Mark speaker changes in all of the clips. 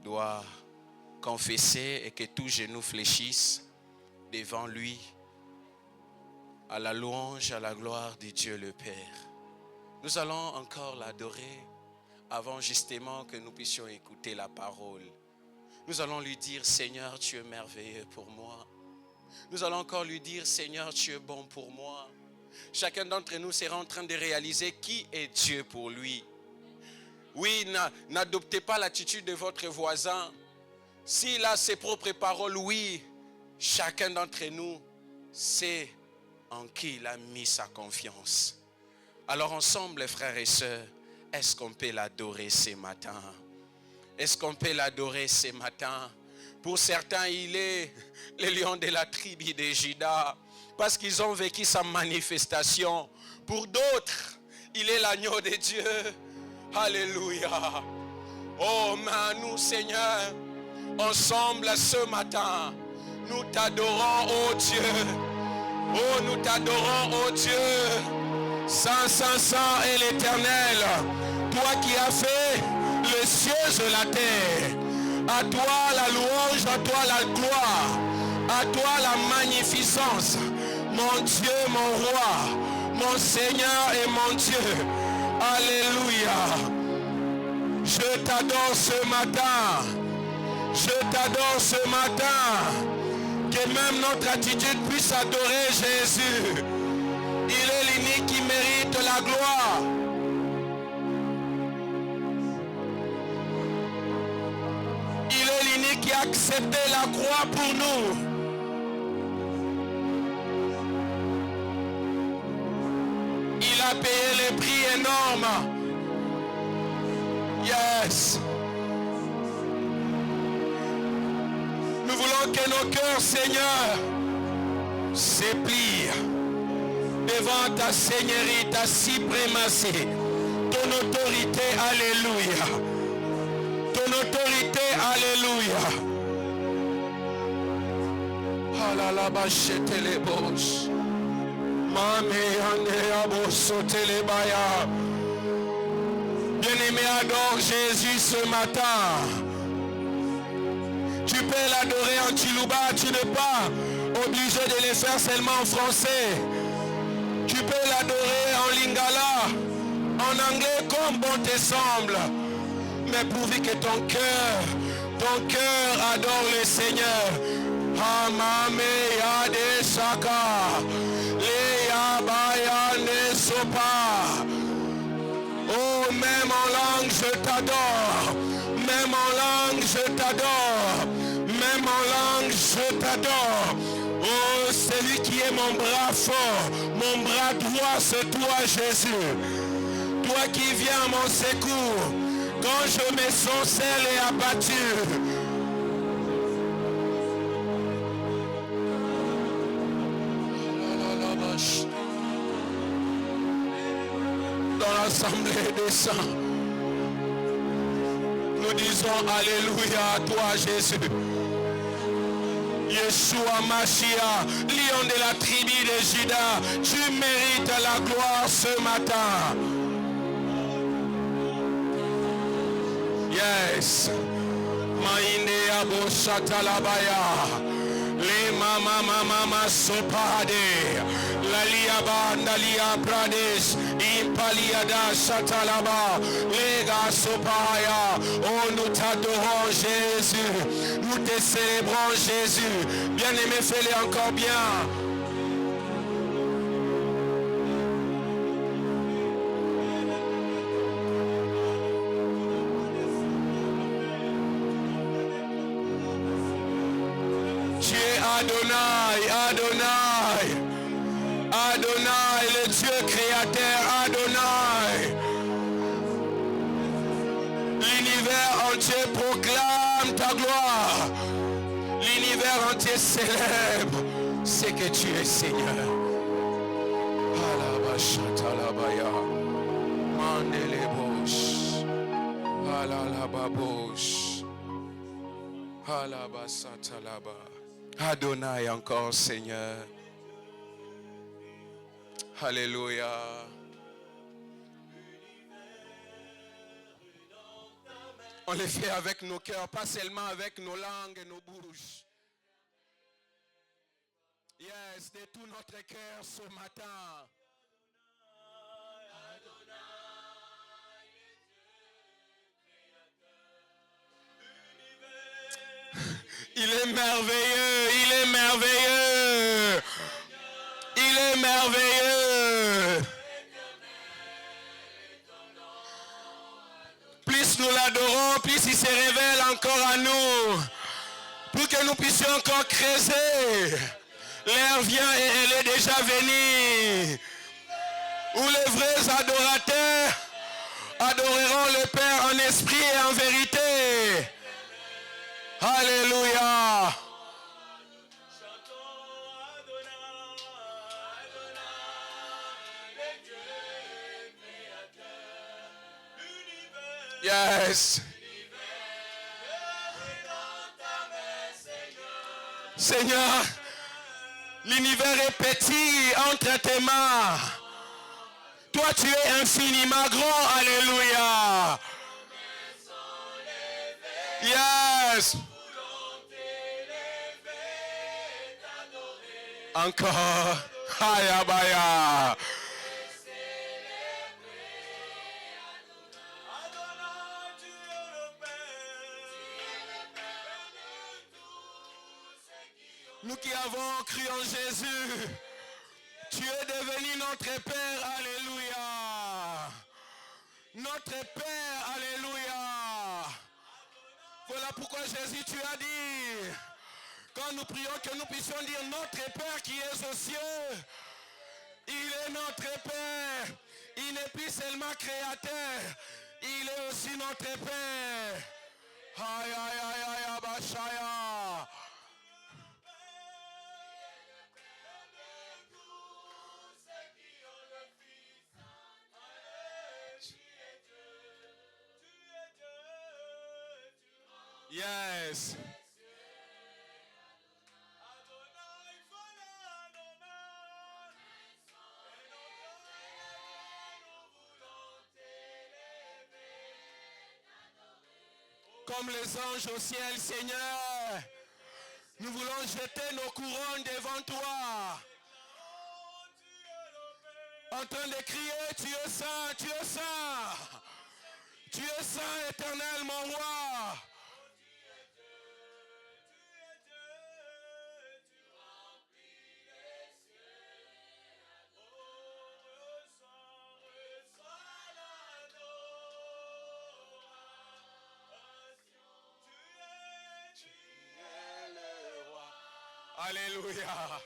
Speaker 1: doit confesser et que tout genou fléchisse devant lui, à la louange, à la gloire de Dieu le Père. Nous allons encore l'adorer avant justement que nous puissions écouter la parole. Nous allons lui dire, Seigneur, tu es merveilleux pour moi. Nous allons encore lui dire, Seigneur, tu es bon pour moi. Chacun d'entre nous sera en train de réaliser qui est Dieu pour lui. Oui, n'adoptez pas l'attitude de votre voisin. S'il a ses propres paroles, oui, chacun d'entre nous sait en qui il a mis sa confiance. Alors ensemble, frères et sœurs, est-ce qu'on peut l'adorer ce matin? Est-ce qu'on peut l'adorer ce matin? Pour certains, il est le lion de la tribu de Juda, parce qu'ils ont vécu sa manifestation. Pour d'autres, il est l'agneau de Dieu. Alléluia. Oh, mais nous, Seigneur, ensemble ce matin, nous t'adorons, oh Dieu. Oh, nous t'adorons, oh Dieu. Saint, Saint, Saint est l'Éternel. Toi qui as fait les cieux et la terre. À toi la louange, à toi la gloire, à toi la magnificence. Mon Dieu, mon roi, mon Seigneur et mon Dieu. Alléluia. Je t'adore ce matin. Je t'adore ce matin. Que même notre attitude puisse adorer Jésus. Il est l'unique qui mérite la gloire. Il est l'unique qui a accepté la croix pour nous. Il a payé les prix énormes. Yes. Nous voulons que nos cœurs, Seigneur, se plient devant ta seigneurie, ta suprématie, ton autorité, alléluia. Ton autorité, alléluia. Alalabachete les boches. Bien-aimé, adore Jésus ce matin. Tu peux l'adorer en Chiluba, tu n'es pas obligé de le faire seulement en français. Tu peux l'adorer en lingala, en anglais comme bon te semble. Mais pourvu que ton cœur adore le Seigneur. Hamame yade shaka, le yabaya ne sopa. Oh, même en langue je t'adore. Même en langue je t'adore. Même en langue je t'adore. Oh, celui qui est mon bras fort, mon bras droit, c'est toi Jésus. Toi qui viens à mon secours quand je me sens seul et abattu. Dans l'assemblée des saints, nous disons alléluia à toi Jésus. Yeshua Mashiach, lion de la tribu de Juda, tu mérites la gloire ce matin. Yes. Maïne Abo Shatalabaya. Le mama sopade. Laliaba Nalia Pradesh. Impaliada Shatalaba. Lega Sopaya. Oh, nous t'adorons Jésus. Nous te célébrons Jésus. Bien-aimé, fais-le encore bien. Adonai, Adonai, Adonai, le Dieu créateur, Adonai. L'univers entier proclame ta gloire. L'univers entier célèbre ce que tu es, Seigneur. Alabashatalabaya, Mandelebosh, Alalababosh, Alabasatalaba. Adonai encore, Seigneur. Alléluia. On le fait avec nos cœurs, pas seulement avec nos langues et nos bouches. Yes, de tout notre cœur ce matin. Il est merveilleux, il est merveilleux. Il est merveilleux. Plus nous l'adorons, plus il se révèle encore à nous. Pour que nous puissions encore creuser. L'heure vient et elle est déjà venue. Où les vrais adorateurs adoreront le Père en esprit et en vérité. Alléluia. Yes. Seigneur, l'univers est petit entre tes mains. Toi, tu es infiniment grand. Alléluia. Yes. Encore. Haya baya. Nous qui avons cru en Jésus, tu es devenu notre Père, alléluia. Notre Père, alléluia. Voilà pourquoi Jésus, tu as dit, quand nous prions, que nous puissions dire notre Père qui est aux cieux. Il est notre Père. Il n'est plus seulement créateur. Il est aussi notre Père. Aïe, aïe, aïe, aïe, bachaya. Yes. Comme les anges au ciel, Seigneur, nous voulons jeter nos couronnes devant toi. En train de crier, tu es saint, tu es saint. Tu es saint, éternel, mon roi. Alléluia.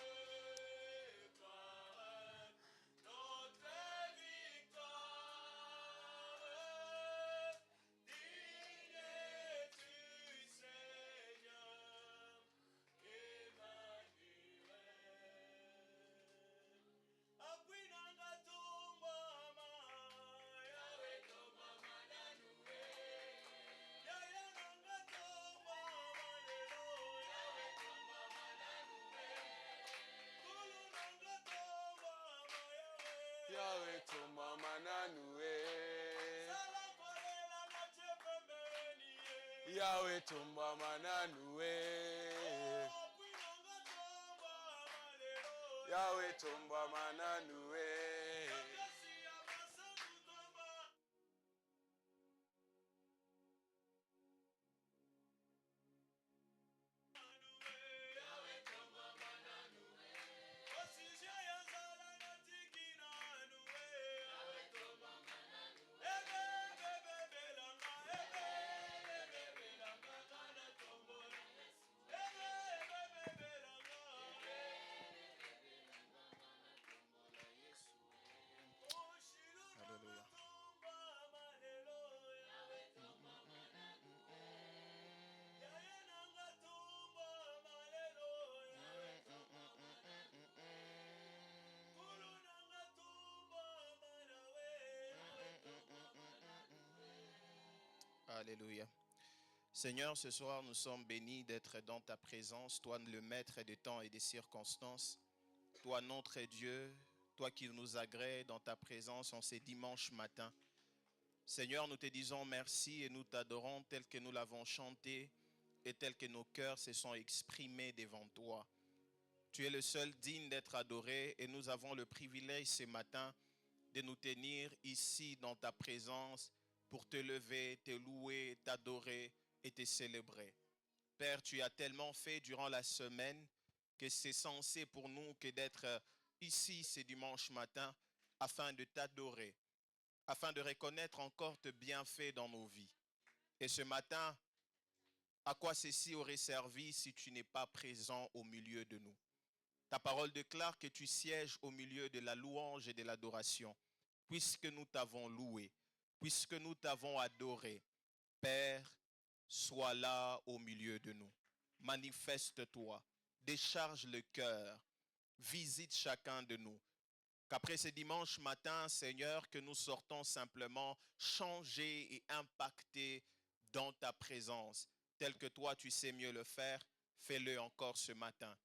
Speaker 1: Yahweh tomba mananue. Yahweh tomba mananue. Yahweh tomba mananue.
Speaker 2: Alléluia. Seigneur, ce soir, nous sommes bénis d'être dans ta présence, toi le maître des temps et des circonstances, toi notre Dieu, toi qui nous agrées dans ta présence en ces dimanches matins. Seigneur, nous te disons merci et nous t'adorons tel que nous l'avons chanté et tel que nos cœurs se sont exprimés devant toi. Tu es le seul digne d'être adoré et nous avons le privilège ce matin de nous tenir ici dans ta présence pour te lever, te louer, t'adorer et te célébrer. Père, tu as tellement fait durant la semaine que c'est censé pour nous que d'être ici ce dimanche matin afin de t'adorer, afin de reconnaître encore tes bienfaits dans nos vies. Et ce matin, à quoi ceci aurait servi si tu n'es pas présent au milieu de nous? Ta parole déclare que tu sièges au milieu de la louange et de l'adoration, puisque nous t'avons loué, puisque nous t'avons adoré. Père, sois là au milieu de nous. Manifeste-toi, décharge le cœur, visite chacun de nous. Qu'après ce dimanche matin, Seigneur, que nous sortons simplement changés et impactés dans ta présence. Tel que toi, tu sais mieux le faire, fais-le encore ce matin.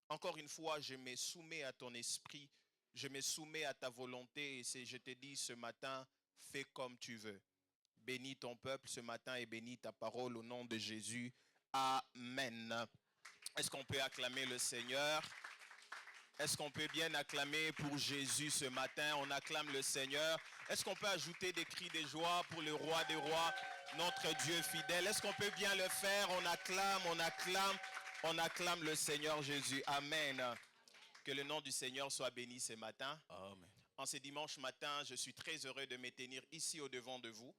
Speaker 2: Encore une fois, je me soumets à ton esprit, je me soumets à ta volonté et je te dis ce matin, fais comme tu veux. Bénis ton peuple ce matin et bénis ta parole au nom de Jésus. Amen. Est-ce qu'on peut acclamer le Seigneur? Est-ce qu'on peut bien acclamer pour Jésus ce matin? On acclame le Seigneur. Est-ce qu'on peut ajouter des cris de joie pour le roi des rois, notre Dieu fidèle? Est-ce qu'on peut bien le faire? On acclame, on acclame. On acclame le Seigneur Jésus. Amen. Que le nom du Seigneur soit béni ce matin.
Speaker 1: Amen.
Speaker 2: En ce dimanche matin, je suis très heureux de me tenir ici au devant de vous.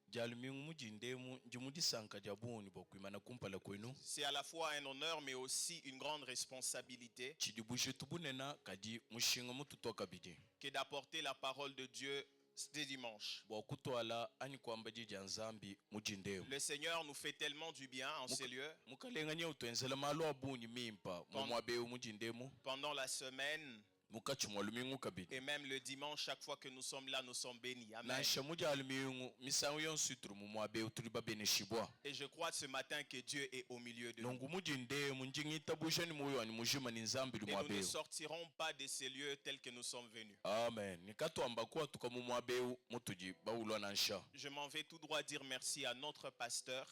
Speaker 2: C'est à la fois un honneur mais aussi une grande responsabilité que d'apporter la parole de Dieu ce dimanche. Le Seigneur nous fait tellement du bien en ces lieux. Pendant la semaine et même le dimanche, chaque fois que nous sommes là, nous sommes bénis. Amen. Et je crois ce matin que Dieu est au milieu de nous. Et nous ne sortirons pas de ces lieux tels que nous sommes venus.
Speaker 1: Amen.
Speaker 2: Je m'en vais tout droit dire merci à notre pasteur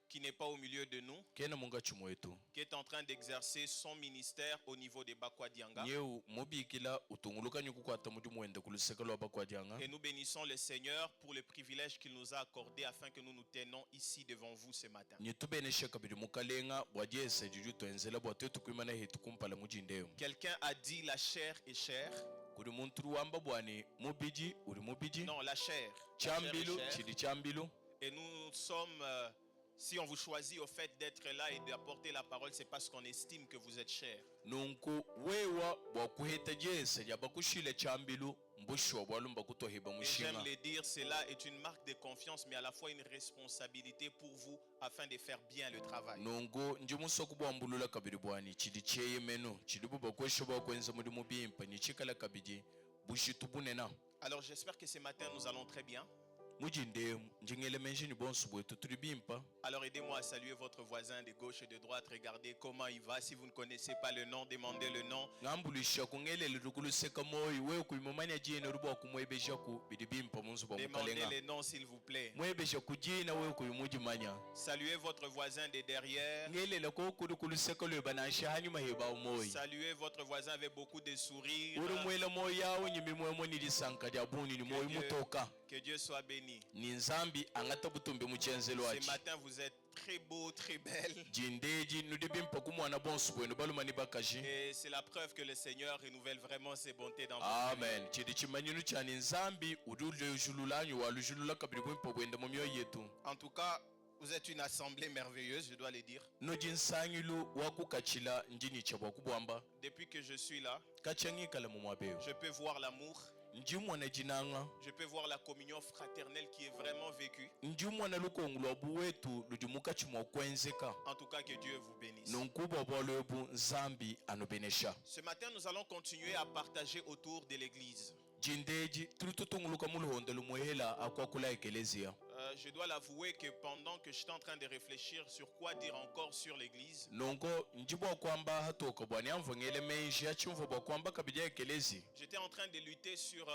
Speaker 2: qui n'est pas au milieu de nous, qui est en train d'exercer son ministère au niveau de Bakwadianga. Et nous bénissons le Seigneur pour le privilège qu'il nous a accordé afin que nous nous tenons ici devant vous ce matin. Quelqu'un a dit la chair est chère. Non, la chair. Et nous sommes... si on vous choisit au fait d'être là et d'apporter la parole, c'est parce qu'on estime que vous êtes cher.
Speaker 1: J'aime
Speaker 2: le dire, cela est une marque de confiance, mais à la fois une responsabilité pour vous afin de faire bien le travail. Alors j'espère que ce matin nous allons très bien. Alors aidez-moi à saluer votre voisin de gauche et de droite. Regardez comment il va. Si vous ne connaissez pas le nom, demandez le nom. Demandez le nom s'il vous plaît. Saluez votre voisin de derrière. Saluez votre voisin avec beaucoup de sourires. Que Dieu soit béni. Ce matin vous êtes très beau, très belle. Et c'est la preuve que le Seigneur renouvelle vraiment ses bontés dans votre vie. En tout cas, vous êtes une assemblée merveilleuse, je dois le dire. Depuis que je suis là, je peux voir l'amour. Je peux voir la communion fraternelle qui est vraiment vécue. En tout cas, que Dieu vous bénisse. Ce matin, nous allons continuer à partager autour de l'église. Je dois l'avouer que pendant que j'étais en train de réfléchir sur quoi dire encore sur l'église, j'étais en train de lutter sur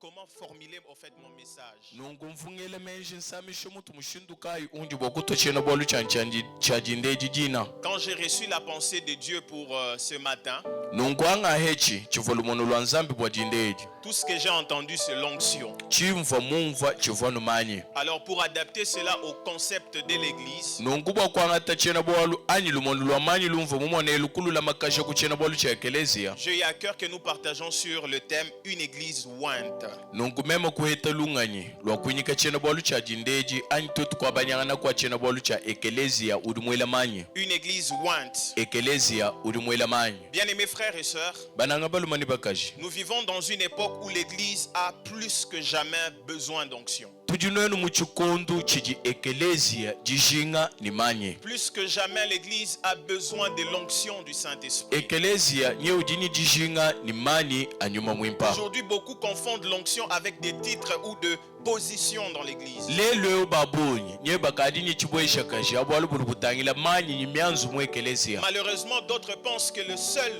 Speaker 2: comment formuler en fait mon message.
Speaker 1: Nungumvungele menji nsamisho mutu mushindukai undi bokuto chena bolu chanjinde jijina.
Speaker 2: Quand j'ai reçu la pensée de Dieu pour ce matin,
Speaker 1: Nungwanga hechi chivolumono lwa nzambi bwa jindeji.
Speaker 2: tout ce que j'ai entendu c'est l'onction.
Speaker 1: Chimva mumva chivonu manyi.
Speaker 2: Alors pour adapter cela au concept de l'église,
Speaker 1: Nungubwa kwanga ta chena bolu anyi lumono lwa manyi lumva mumone lukulu la makasha ku chena bolu cha ekelezia.
Speaker 2: j'ai eu à cœur que nous partageons sur le thème une église ointe.
Speaker 1: Nungumema kuheta lunganyi lwa kunyika chena bolu cha jindeji anyi tutu kwa banyangana kwa chena bolu cha ekelezia udumwela manyi.
Speaker 2: Une église ointe.
Speaker 1: Ekelezia udumwela manyi.
Speaker 2: Bien-aimés frères et sœurs,
Speaker 1: Bananga balumani bakaji.
Speaker 2: nous vivons dans une époque où l'église a plus que jamais besoin d'onction.
Speaker 1: Tujinwenu muchikondu chiji ekelezia jijinga ni manyi.
Speaker 2: Plus que jamais l'église a besoin de l'onction du Saint-Esprit.
Speaker 1: Ekelezia nye ujini jijinga ni manyi anyuma mwimpa.
Speaker 2: Aujourd'hui, beaucoup confondent l'onction avec des titres ou de positions dans l'église.
Speaker 1: Lelo babonyi nye bakadini chibwesha kashi abwalu bulubutangila manyi ni mianzu mu ekelezia.
Speaker 2: Malheureusement, d'autres pensent que le seul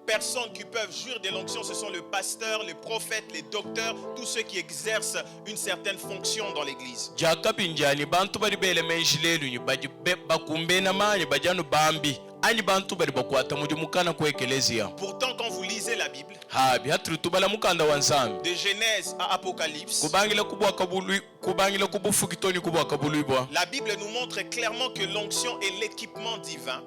Speaker 2: personnes qui peuvent jouir de l'onction, ce sont le pasteur, les prophètes, les docteurs, tous ceux qui exercent une certaine fonction dans l'église.
Speaker 1: Jakabinjani bantu bari bele menjilelu ni bakumbe na manyi bajanu bambi ani bantu bari bakwata mu mukana ku ekelezia.
Speaker 2: Pourtant, quand vous lisez la Bible,
Speaker 1: habi hatutubala mukanda wa nzambi
Speaker 2: de Genèse à Apocalypse,
Speaker 1: kubangila kubwa kabului kubangila kubufukitoni kubwa kabulibwa.
Speaker 2: La Bible nous montre clairement que l'onction est l'équipement divin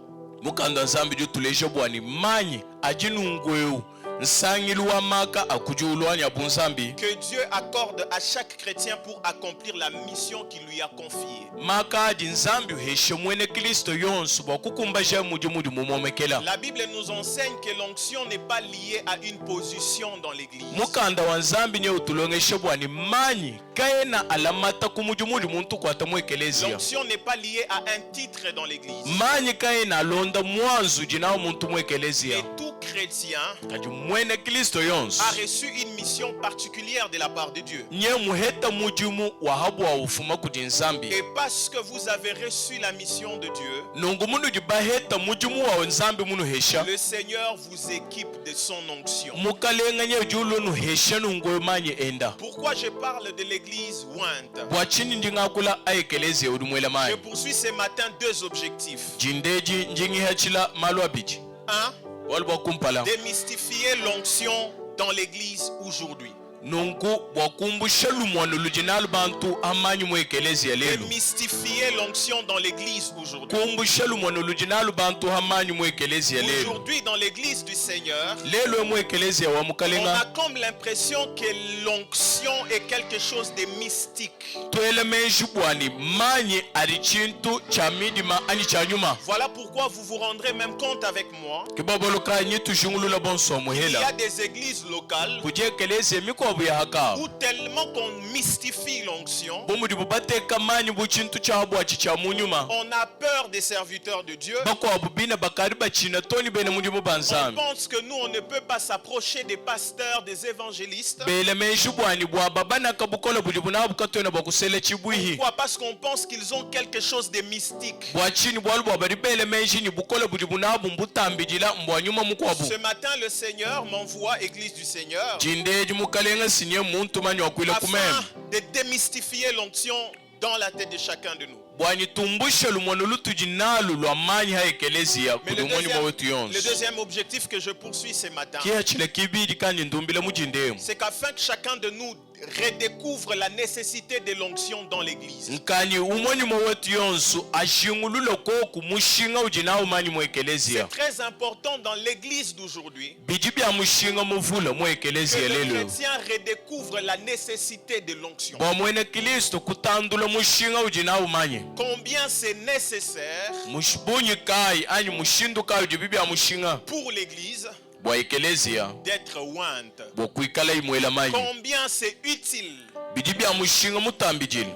Speaker 1: Mukanda nzambi jo tuleje bwani manyi ajinungweu nsangilwa maka akujulwanya bunzambi
Speaker 2: que Dieu accorde à chaque chrétien pour accomplir la mission qu'il lui a confiée.
Speaker 1: maka adi nzambi uheshe mwene Kristo yonsu bakukumbaje mudi mumomekela.
Speaker 2: La Bible nous enseigne que l'onction n'est pas liée à une position dans l'église.
Speaker 1: Mukanda wa nzambi nye utulongeshe bwani manyi kaena alamata kumudi muntu kwata mu ekelezia.
Speaker 2: L'onction n'est pas liée à un titre dans l'église.
Speaker 1: Manyi kaena alonda mwanzu jinawo muntu mu ekelezia.
Speaker 2: Et tout chrétien
Speaker 1: kadi mwene Kristo yonsu
Speaker 2: a reçu une mission particulière de la part de Dieu.
Speaker 1: nye muheta mujimu wahabu wa ufuma kudi nzambi.
Speaker 2: Et parce que vous avez reçu la mission de Dieu,
Speaker 1: Nungu munu jibaheta mujimu wa nzambi munu hesha.
Speaker 2: le Seigneur vous équipe de son onction.
Speaker 1: Mukalenga nye julo nu hesha nungu manyi enda.
Speaker 2: Pourquoi je parle de l'église ointe?
Speaker 1: Bwachini ndingakula ayekeleze udumwela
Speaker 2: Je
Speaker 1: manyi.
Speaker 2: poursuis ce matin deux objectifs.
Speaker 1: Jindeji njingi hachila malwa biji.
Speaker 2: Un,
Speaker 1: Walba kumpala.
Speaker 2: démystifier l'onction dans l'église aujourd'hui.
Speaker 1: Nungu wakumbusha lumwano lujinalu bantu amanyi mu ekelezia lelu.
Speaker 2: Démystifier l'onction dans l'église aujourd'hui.
Speaker 1: Kumbusha lumwano lujinalu bantu amanyi mu ekelezia lelu.
Speaker 2: Aujourd'hui, dans l'église du Seigneur,
Speaker 1: Lelu mu ekelezia wa
Speaker 2: on a
Speaker 1: mukalenga.
Speaker 2: comme l'impression que l'onction est quelque chose de mystique.
Speaker 1: Tuele menji bwani manyi ari chintu cha midima ani cha nyuma.
Speaker 2: Voilà pourquoi vous vous rendrez même compte avec moi.
Speaker 1: Kibaboloka nyi tujungulula bonso
Speaker 2: Il y
Speaker 1: muhela.
Speaker 2: a des églises locales
Speaker 1: Kuje ekelezia miko ya haka.
Speaker 2: où tellement qu'on mystifie l'onction,
Speaker 1: Bumudi bubateka manyi buchintu cha bwachi cha munyuma.
Speaker 2: on a peur des serviteurs de Dieu.
Speaker 1: Bako abubina bakari bachina toni bene mudimu
Speaker 2: On
Speaker 1: banzambi.
Speaker 2: pense que nous, on ne peut pas s'approcher des pasteurs, des évangélistes.
Speaker 1: Bele menji bwani bwa babana kabukola budi bunabu katona bakusele chibwihi.
Speaker 2: Pourquoi? Parce qu'on pense qu'ils ont quelque chose de mystique.
Speaker 1: Bwachini bwalu bwa bari bele menji ni bukola budi bunabu mbutambijila mbwanyuma mukwabu.
Speaker 2: Ce matin, le Seigneur m'envoie, Église du Seigneur,
Speaker 1: Jindeji mukalenga sinye muntu mani wakwila kumema.
Speaker 2: afin de démystifier l'onction dans la tête de chacun de nous.
Speaker 1: Bwani tumbushe lumwono lutujinalu lwa manyi ha ekelezia
Speaker 2: Mais
Speaker 1: kudumoni mwa wetu
Speaker 2: le
Speaker 1: yonsu.
Speaker 2: deuxième objectif que je poursuis ce matin,
Speaker 1: Kia chile kibidi kandi ndumbila mujindemu.
Speaker 2: c'est qu'afin que chacun de nous redécouvre la nécessité de l'onction dans l'église.
Speaker 1: Nkani umoni mwa wetu yonsu ashingulule koku mushinga ujinawu manyi mwa
Speaker 2: C'est
Speaker 1: ekelezia.
Speaker 2: très important dans l'église d'aujourd'hui
Speaker 1: Biji bya mushinga muvula mwa
Speaker 2: que
Speaker 1: ekelezia
Speaker 2: le
Speaker 1: lelo.
Speaker 2: chrétien redécouvre la nécessité de l'onction.
Speaker 1: Bwa mwene Kristo kutandula mushinga ujinawu manyi.
Speaker 2: Combien c'est nécessaire
Speaker 1: Mushibunyi kai ani mushindu kai ujibi bya mushinga.
Speaker 2: pour l'église
Speaker 1: Bwa ekelezia
Speaker 2: d'être ointe.
Speaker 1: bwa kuikala imwela manyi.
Speaker 2: Combien c'est utile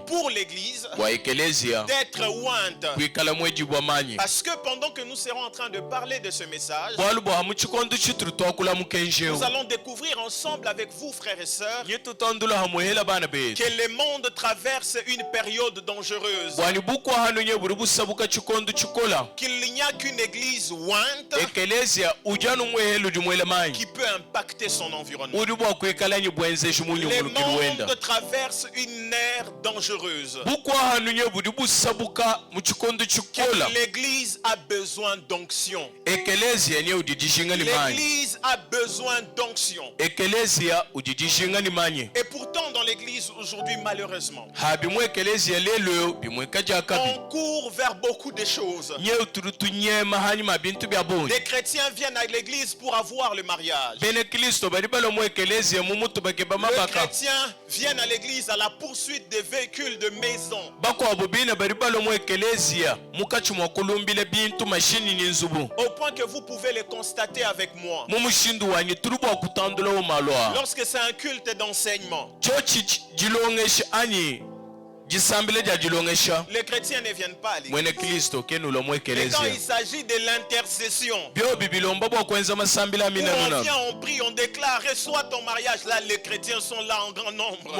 Speaker 2: pour l'église d'être ointe. Parce que pendant que nous serons en train de parler de ce message, nous allons découvrir ensemble avec vous, frères et sœurs, que le monde traverse une période dangereuse. Qu'il n'y a qu'une église ointe qui peut impacter son environnement. Le monde traverse une ère dangereuse. L'église a besoin d'onction. L'église a besoin d'onction. Et pourtant dans l'église aujourd'hui, malheureusement, on court vers beaucoup de choses. Les chrétiens viennent à l'église pour avoir le mariage. Les chrétiens viennent à l'église à la poursuite des véhicules de maison. Au point que vous pouvez les constater avec moi. Lorsque c'est un culte d'enseignement, les chrétiens ne viennent pas à l'église. Et quand il s'agit de l'intercession, où on vient, on prie, on déclare, reçois ton mariage, là les chrétiens sont là en grand nombre.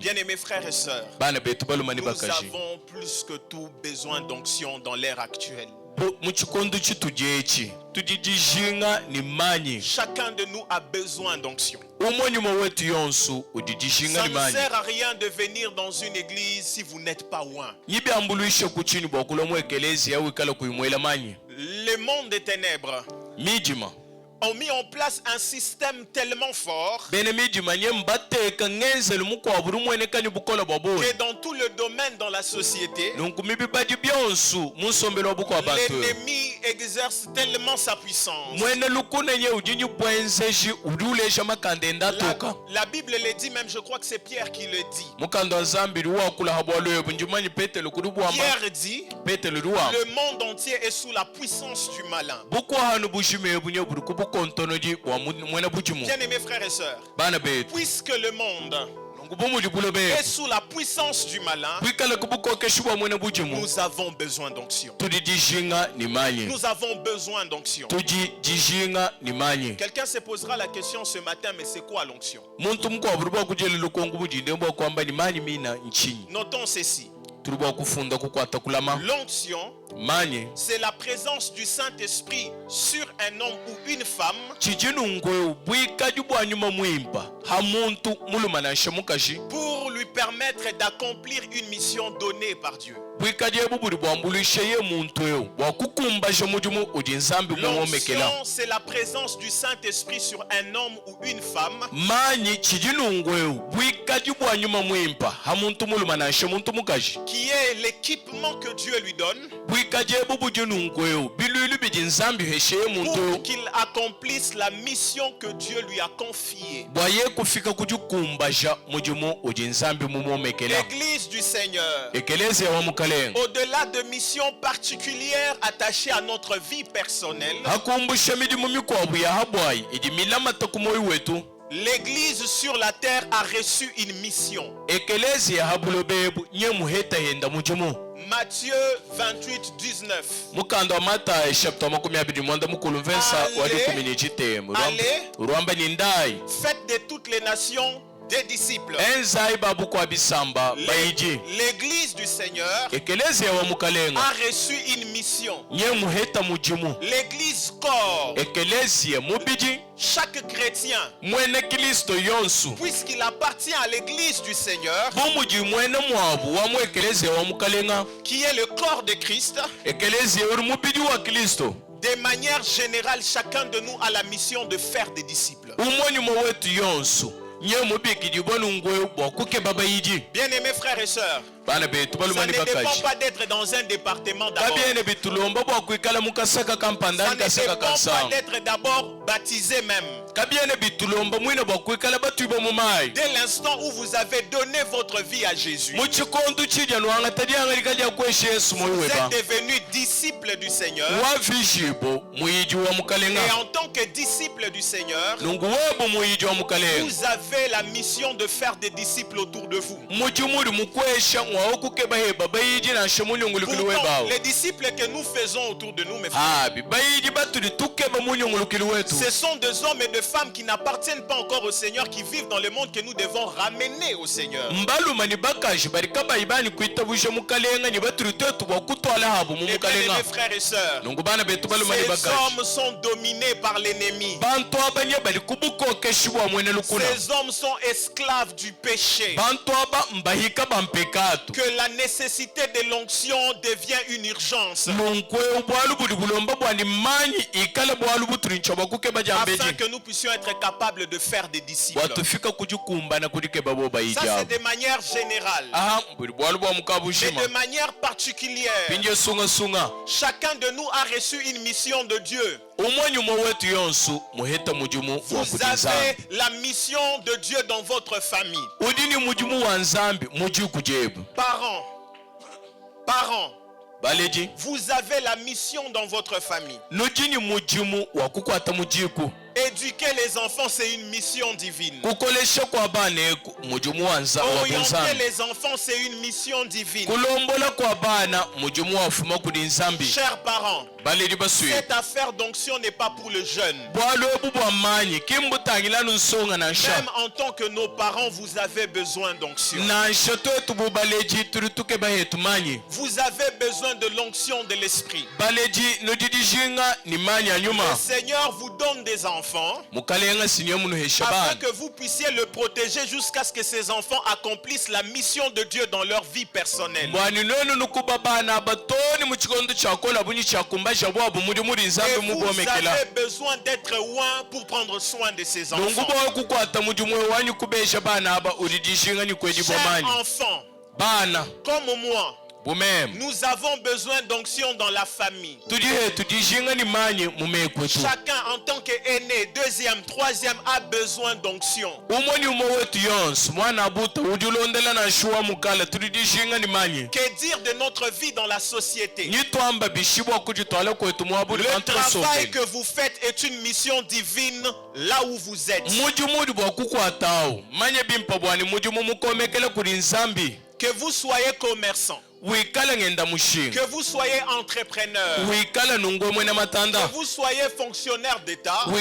Speaker 2: Bien-aimés frères et sœurs, nous avons plus que tout besoin d'onction dans l'ère actuelle. Chacun de nous a besoin d'onction. Ça ne sert à rien de venir dans une église si vous n'êtes pas loin. Le monde des ténèbres ont mis en place un système tellement fort que dans tout le domaine dans la société, l'ennemi exerce tellement sa puissance. La Bible le dit, même je crois que c'est Pierre qui le dit. Pierre dit, le monde entier est sous la puissance du malin. Bien-aimés frères et sœurs, puisque le monde est sous la puissance du malin, nous avons besoin d'onction. Nous avons besoin d'onction. Quelqu'un se posera la question ce matin, mais c'est quoi l'onction? Notons ceci. L'onction, c'est la présence du Saint-Esprit sur un homme ou une femme pour lui permettre d'accomplir une mission donnée par Dieu. L'onction, c'est la présence du Saint-Esprit sur un homme ou une femme qui est l'équipement que Dieu lui donne pour qu'il accomplisse la mission que Dieu lui a confiée. L'Église du Seigneur, au-delà de missions particulières attachées à notre vie personnelle, l'Église sur la terre a reçu une mission. Matthieu 28, 19. Allez, faites de toutes les nations des disciples. L'église du Seigneur a reçu une mission. L'église corps. Chaque chrétien, puisqu'il appartient à l'église du Seigneur, qui est le corps de Christ, de manière générale, chacun de nous a la mission de faire des disciples. Bien-aimés frères et sœurs, ça ne dépend pas d'être dans un département d'abord. Ça ne dépend pas d'être d'abord baptisé même. Dès l'instant où vous avez donné votre vie à Jésus, vous êtes devenus disciples du Seigneur. Et en tant que disciples du Seigneur, vous avez la mission de faire des disciples autour de vous. Pourtant, les disciples que nous faisons autour de nous, mes frères, ce sont des hommes et des femmes qui n'appartiennent pas encore au Seigneur, qui vivent dans le monde que nous devons ramener au Seigneur. Et bien, mes frères et sœurs, ces hommes sont dominés par l'ennemi. Ces hommes sont esclaves du péché. Que la nécessité de l'onction devient une urgence. Afin que nous puissions être capables de faire des disciples. Ça, c'est de manière générale. Mais de manière particulière, chacun de nous a reçu une mission de Dieu. Vous avez la mission de Dieu dans votre famille. Parents, vous avez la mission dans votre famille. Éduquer les enfants, c'est une mission divine. Orienter les enfants, c'est une mission divine. Chers parents, cette affaire d'onction n'est pas pour le jeune. Même en tant que nos parents, vous avez besoin d'onction. Vous avez besoin de l'onction de l'esprit. Le Seigneur vous donne des enfants afin que vous puissiez le protéger jusqu'à ce que ces enfants accomplissent la mission de Dieu dans leur vie personnelle. Et vous avez besoin d'être loin pour prendre soin de ces enfants. Chers enfants, comme moi, nous avons besoin d'onction dans la famille. Chacun en tant qu'aîné, deuxième, troisième a besoin d'onction. Que dire de notre vie dans la société? Le travail que vous faites est une mission divine là où vous êtes. Que vous soyez commerçant, que vous soyez entrepreneur, que vous soyez fonctionnaire d'État, que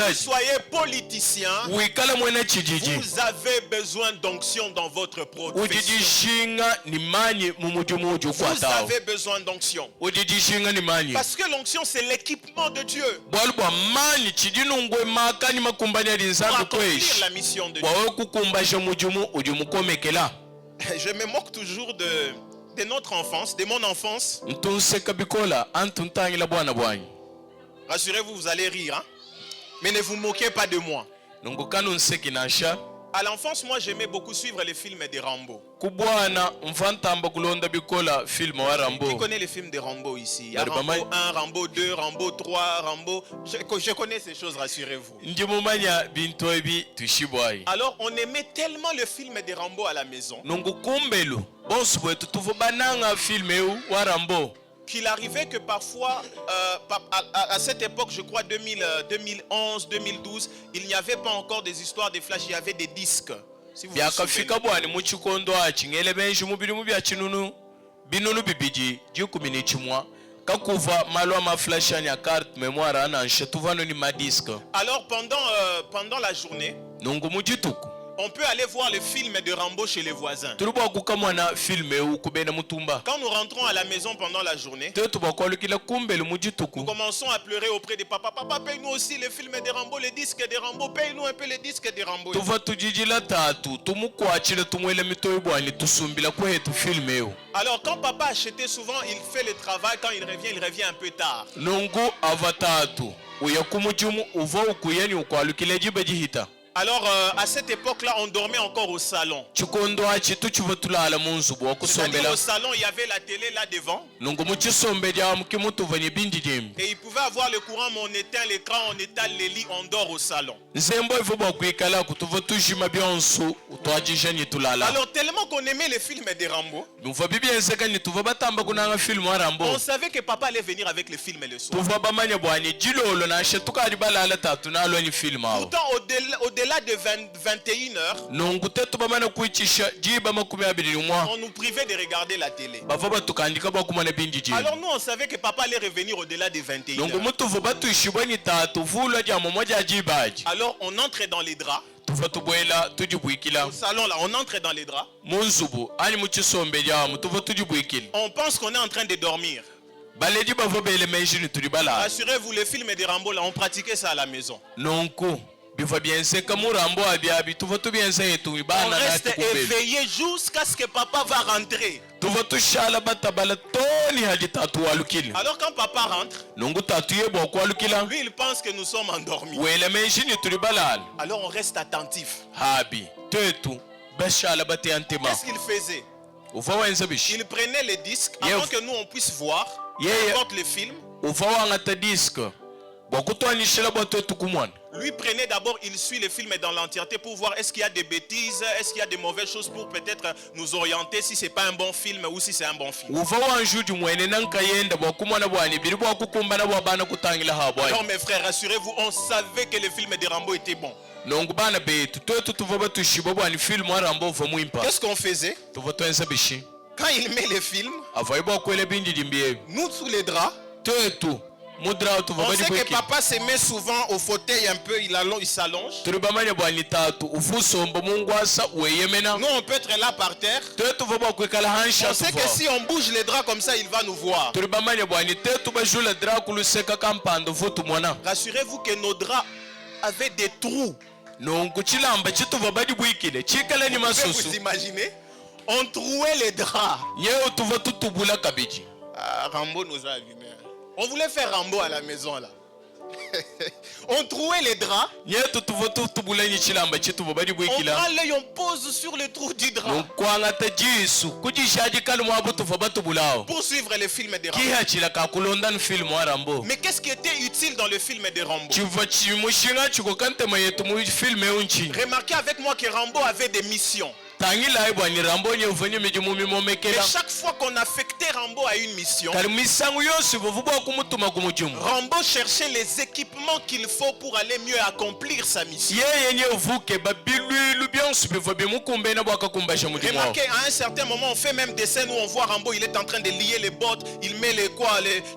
Speaker 2: vous soyez politicien, vous avez besoin d'onction dans votre profession. Vous avez besoin d'onction. Parce que l'onction, c'est l'équipement de Dieu pour accomplir la mission de Dieu. Je me moque toujours de notre enfance, de mon enfance. Rassurez-vous, vous allez rire, hein? Mais ne vous moquez pas de moi. À l'enfance, moi, j'aimais beaucoup suivre les films de Rambo. Qui connaît les films de Rambo ici? Il y a Rambo 1, Rambo 2, Rambo 3, Rambo... Je connais ces choses, rassurez-vous. Alors, on aimait tellement le film de Rambo à la maison qu'il arrivait que parfois, à cette époque, je crois 2011, 2012, il n'y avait pas encore des histoires de flash, il y avait des disques. Si vous vous souvenez. Alors pendant la journée, on peut aller voir le film de Rambo chez les voisins. Quand nous rentrons à la maison pendant la journée, nous commençons à pleurer auprès de papa. Papa, paye-nous aussi le film de Rambo, les disques de Rambo. Paye-nous un peu les disques de Rambo. Alors quand papa achetait souvent, il fait le travail. Quand il revient un peu tard. Alors, à cette époque-là, on dormait encore au salon.
Speaker 1: chikondo achitu chivatulala munzu bwa
Speaker 2: C'est-à-dire
Speaker 1: kusombela
Speaker 2: au salon, il y avait la télé là devant.
Speaker 1: nungu muchisombe dia mukimutuvanye bindi jimbi
Speaker 2: Et il pouvait avoir le courant, mais on éteint l'écran, on éteint les lits, on dort au salon.
Speaker 1: nzembo ivo bwa kuikala kutuva tujima byonsu twajijanye tulala
Speaker 2: Alors, tellement qu'on aimait les films de Rambo,
Speaker 1: nuva bibyenzekanye tuva batamba kunanga filmu wa Rambo
Speaker 2: on savait que papa allait venir avec les films le soir.
Speaker 1: tuva bamanya bwani jilolo nashe tukali balala tatu nalwani filmu awo
Speaker 2: Pourtant, au-delà de 21 heures,
Speaker 1: nungu tetu bamana kuichisha jiba makumi abiri mwa
Speaker 2: on nous privait de regarder la télé.
Speaker 1: bava batukandika bwakumana bindi jimbi
Speaker 2: Alors nous, on savait que papa allait revenir au-delà de 21
Speaker 1: nungu
Speaker 2: heures.
Speaker 1: mutuva batuishibwanyi tatu vulwa dia momo dia jibaji
Speaker 2: Alors on entrait dans les draps.
Speaker 1: tuva tubwela tujibwikila
Speaker 2: Au salon là, on entrait dans les draps.
Speaker 1: munzubu ani muchisombe diamu tuva tujibwikila
Speaker 2: On pense qu'on est en train de dormir.
Speaker 1: baleji bava bele menjini tuli balala
Speaker 2: Rassurez-vous, les films de Rambo là, on pratiquait ça à la maison.
Speaker 1: nonku biva byenseka murambo abyabi tuva tubyense tu
Speaker 2: On
Speaker 1: bana
Speaker 2: reste
Speaker 1: natukubele
Speaker 2: éveillé jusqu'à ce que papa va rentrer.
Speaker 1: tuva tushala batabala toni haji tatu walukila
Speaker 2: Alors quand papa rentre,
Speaker 1: nungu tatu yebwa kwalukila
Speaker 2: lui il pense que nous sommes endormis.
Speaker 1: wele menjini tuli balala
Speaker 2: Alors on reste attentif.
Speaker 1: habi tetu bashala bate antema
Speaker 2: Qu'est-ce qu'il faisait?
Speaker 1: uva wenza bishi
Speaker 2: Il prenait les disques
Speaker 1: Yeah.
Speaker 2: avant que nous on puisse voir
Speaker 1: Yeah.
Speaker 2: n'importe le film.
Speaker 1: uva wangata disk bwakutwanishila bwa tetu kumwana
Speaker 2: Lui prenait d'abord, il suit le film dans l'entièreté pour voir est-ce qu'il y a des bêtises, est-ce qu'il y a des mauvaises choses pour peut-être nous orienter si c'est pas un bon film ou si c'est un bon film.
Speaker 1: uva wanjuji mwene nankayenda bwakumwana bwani biri bwakukumbana bwabana kutangila habwayi
Speaker 2: Alors mes frères, rassurez-vous, on savait que le film de Rambo était bon.
Speaker 1: nongu bana betu twetu tuva batushiba bwani filmu wa Rambo uva mwimpa
Speaker 2: Qu'est-ce qu'on faisait?
Speaker 1: tuva twenza bishi
Speaker 2: Quand il met le film,
Speaker 1: avayi bwakwele bindi jimbiyebi
Speaker 2: nous sous les draps,
Speaker 1: twetu mudrawo tuva
Speaker 2: on
Speaker 1: bali
Speaker 2: sait que
Speaker 1: bwiki
Speaker 2: papa se met souvent au fauteuil un peu, il s'allonge.
Speaker 1: tuli bamanya bwani tatu ufusomba mungwasa weyemena
Speaker 2: Nous on peut être là par terre.
Speaker 1: twetu tuva bwakwikala hansha
Speaker 2: On sait que
Speaker 1: tuva
Speaker 2: si on bouge les draps comme ça, il va nous voir.
Speaker 1: tuli bamanya bwani tetu bajula drakuluseka kampando futu mwana
Speaker 2: Rassurez-vous que nos draps avaient des trous.
Speaker 1: nongu chilamba chituva bali bwikile chikala ni
Speaker 2: Vous pouvez
Speaker 1: masusu
Speaker 2: vous imaginer? On trouait les draps.
Speaker 1: nyeo tuva tutubula kabiji
Speaker 2: Ah, Rambo nous a allumés. On voulait faire Rambo à la maison là. On trouait les draps.
Speaker 1: nyetu tuva tutubula nyi chilamba chituva bali
Speaker 2: On
Speaker 1: bwikila
Speaker 2: prend l'œil, on pose sur le trou du drap
Speaker 1: nonkwangata jisu kujishaji kali mwabu tuva batubulao
Speaker 2: pour suivre le film de Rambo.
Speaker 1: kihachila kakulondani filmu wa Rambo
Speaker 2: Mais qu'est-ce qui était utile dans le film de Rambo?
Speaker 1: chiva chimushinga chiko kantema yetu mu filmu eunchi
Speaker 2: Remarquez avec moi que Rambo avait des missions.
Speaker 1: tangila bwani Rambo nye uvanye mijimu
Speaker 2: Et
Speaker 1: mimomekela
Speaker 2: chaque fois qu'on affectait Rambo à une mission,
Speaker 1: kali misangu yose buvubwa kumutuma kumujumu
Speaker 2: Rambo cherchait les équipements qu'il faut pour aller mieux accomplir sa mission.
Speaker 1: yeye nye uvuke babilwilu byonse biva bimukumbena bwakakumbasha mujimu wao
Speaker 2: Remarquez, à un certain moment, on fait même des scènes où on voit Rambo, il est en train de lier les bottes, il met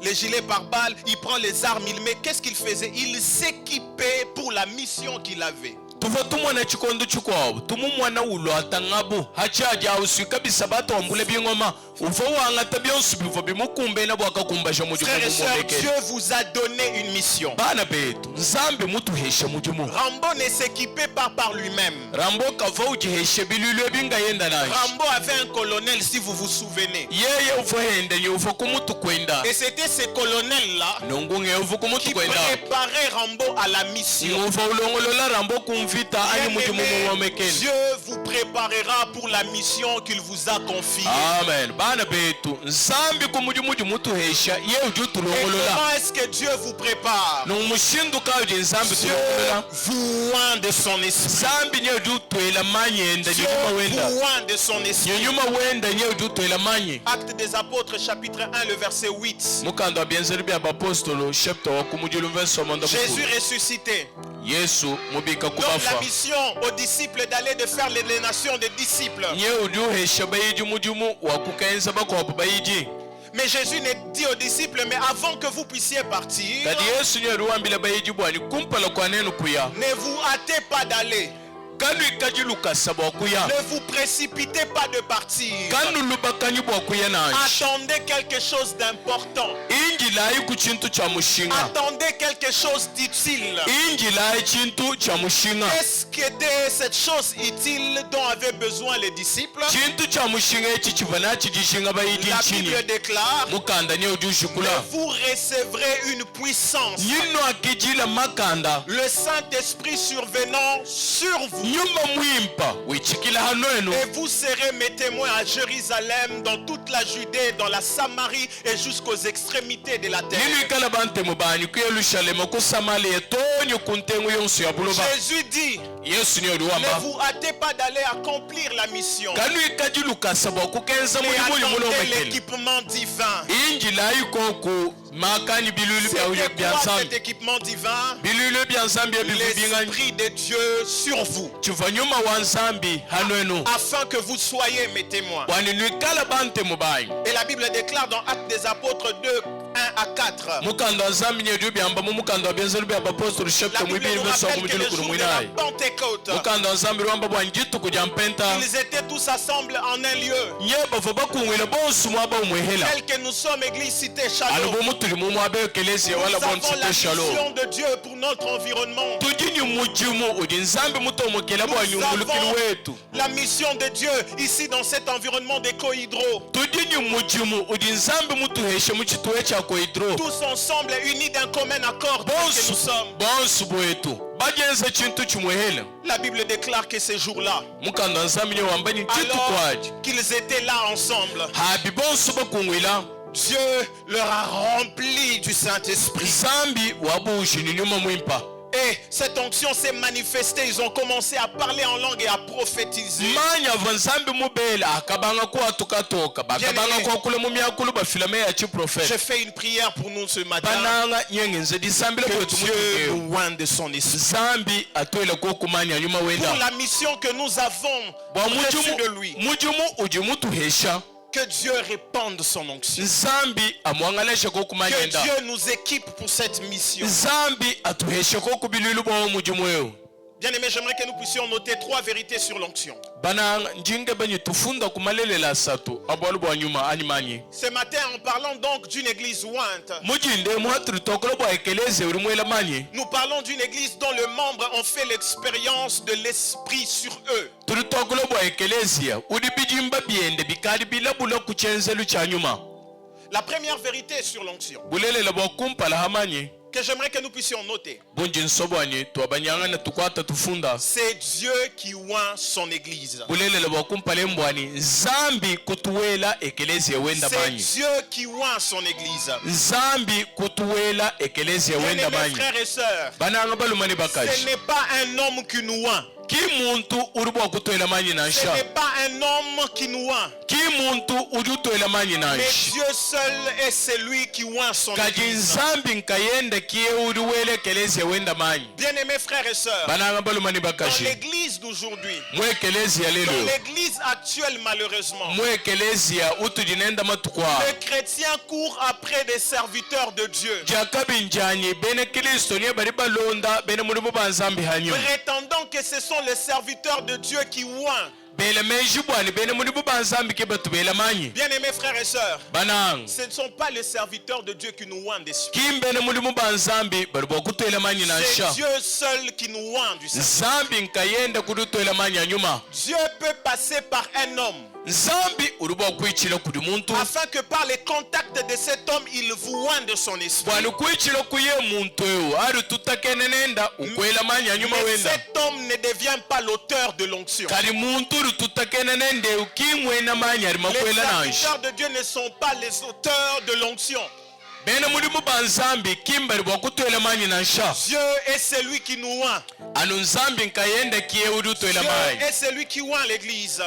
Speaker 2: les gilets par balles, il prend les armes, il met. Qu'est-ce qu'il faisait? Il s'équipait pour la mission qu'il avait.
Speaker 1: tuva tumwana chikondo chikwabo tumumwana ulo atangabo hachaji ausi kabisa batombule bingoma uva wangata byonse biva bimukumbena bwakakumbasha mujimu
Speaker 2: Frères et sœurs,
Speaker 1: mumomekela
Speaker 2: Dieu vous a donné une mission.
Speaker 1: bana betu nzambe mutuhesha mujimu
Speaker 2: Rambo ne s'équipait pas par lui-même.
Speaker 1: Rambo kava ujiheshe bilulu ebingayenda naji
Speaker 2: Rambo avait un colonel, si vous vous souvenez.
Speaker 1: yeye uva henda nye uva kumutu kwenda
Speaker 2: Et c'était ce colonel-là
Speaker 1: nungu nge uva kumutu
Speaker 2: qui
Speaker 1: kwenda
Speaker 2: préparait Rambo à la mission.
Speaker 1: uva ulongolola Rambo kumvita ani mujimu
Speaker 2: Bien-aimés,
Speaker 1: mumomekela
Speaker 2: Dieu vous préparera pour la mission qu'il vous a confiée.
Speaker 1: amen bana betu nzambi kumujimuji mutuhesha ye uji
Speaker 2: Et
Speaker 1: utulongolola
Speaker 2: comment est-ce que Dieu vous prépare?
Speaker 1: numushinduka uji nzambi
Speaker 2: Dieu
Speaker 1: tulongolola
Speaker 2: vous oint de son esprit.
Speaker 1: nzambi nye uji utwela manyenda
Speaker 2: Dieu
Speaker 1: nyenyuma wenda
Speaker 2: vous oint de son esprit.
Speaker 1: nyenyuma wenda nye uji utwela manye
Speaker 2: Actes des apôtres chapitre 1 le verset 8.
Speaker 1: mukanda wa bienzeri bya bapostolo chapter wa kumujulu verse omanda
Speaker 2: Jésus
Speaker 1: mukulu
Speaker 2: ressuscité
Speaker 1: yesu mubika
Speaker 2: donne la
Speaker 1: kubafa
Speaker 2: mission aux disciples d'aller de faire les nations des disciples.
Speaker 1: nye uji uhesha bayiji mujimu wakukaenza bakopo bayiji
Speaker 2: Mais Jésus ne dit aux disciples, mais avant que vous puissiez partir,
Speaker 1: kadi yesu nye ruwambila bayiji bwani kumpala kwa nenu kuya
Speaker 2: ne vous hâtez pas d'aller.
Speaker 1: kanu ikaji lukasa bwa kuya
Speaker 2: Ne vous précipitez pas de partir.
Speaker 1: kanu lubakanyi bwa kuya nanji
Speaker 2: Attendez quelque chose d'important.
Speaker 1: inji
Speaker 2: Attendez quelque chose d'utile. Qu'est-ce qu'était cette chose utile dont avaient besoin les disciples? La Bible déclare: mais vous recevrez une puissance, le Saint-Esprit survenant sur vous, et vous serez mes témoins à Jérusalem, dans toute la Judée, dans la Samarie et jusqu'aux extrémités de la terre. Jésus dit: ne vous hâtez pas d'aller accomplir la mission, et attendez l'équipement divin. C'était quoi cet équipement divin? L'Esprit de Dieu sur vous, afin que vous soyez mes témoins. Et la Bible déclare dans Actes des Apôtres 2, 1 à 4. La Bible nous rappelle que le jour de la Pentecôte, ils étaient tous ensemble en un lieu. Tel que nous sommes, Église Cité Shalom, nous avons la mission de Dieu pour notre environnement. Nous avons la mission de Dieu ici dans cet environnement de Cohydro. Tous ensemble, unis d'un commun accord, que nous sommes. La Bible déclare que ces jours-là, alors qu'ils étaient là ensemble, Dieu leur a rempli du Saint-Esprit. Et cette onction s'est manifestée. Ils ont commencé à parler en langue et à prophétiser. Je fais une prière pour nous ce matin. Que Dieu nous oigne de son esprit. Pour la mission que nous avons reçue de lui. Que Dieu répande son onction. Que Dieu nous équipe pour cette mission. Bien-aimés, j'aimerais que nous puissions noter 3 vérités sur l'onction. Ce matin, en parlant donc d'une église ointe, nous parlons d'une église dont les membres ont fait l'expérience de l'esprit sur eux. La première vérité sur l'onction que j'aimerais que nous puissions noter, c'est Dieu qui oint son église. C'est Dieu qui oint son église. Bien-aimés frères et sœurs, ce n'est pas un homme qui nous oint. Ce n'est pas un homme qui nous oint. Mais Dieu seul est celui qui oint son église. Bien-aimés frères et sœurs, dans l'église d'aujourd'hui, dans l'église actuelle malheureusement, les chrétiens courent après des serviteurs de Dieu, prétendant que ce sont les serviteurs de Dieu qui oint. Bien-aimés frères et sœurs, ce ne sont pas les serviteurs de Dieu qui nous oint d'esprit. C'est Dieu seul qui nous oint du Saint-Esprit. Dieu peut passer par un homme, afin que par les contacts de cet homme, il vous oigne de son esprit. Mais cet homme ne devient pas l'auteur de l'onction. Les serviteurs de Dieu ne sont pas les auteurs de l'onction. Dieu est celui qui nous oint. Dieu est celui qui oint l'église.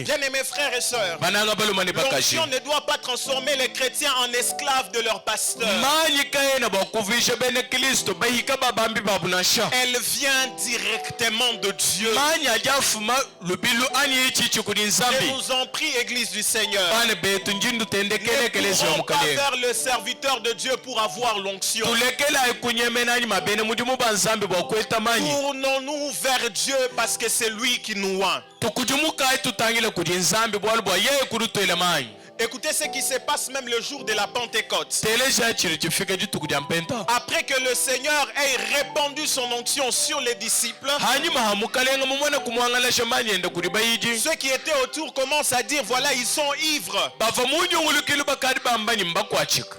Speaker 2: Bien-aimés frères et sœurs, l'onction ne doit pas transformer les chrétiens en esclaves de leur pasteur. Elle vient directement de Dieu. Je vous en prie, Église du Seigneur, ne courons pas vers le serviteur de Dieu pour avoir l'onction. Tournons-nous vers Dieu parce que c'est lui qui nous oint. Écoutez ce qui se passe même le jour de la Pentecôte. Après que le Seigneur ait répandu son onction sur les disciples, ceux qui étaient autour commencent à dire, voilà, ils sont ivres.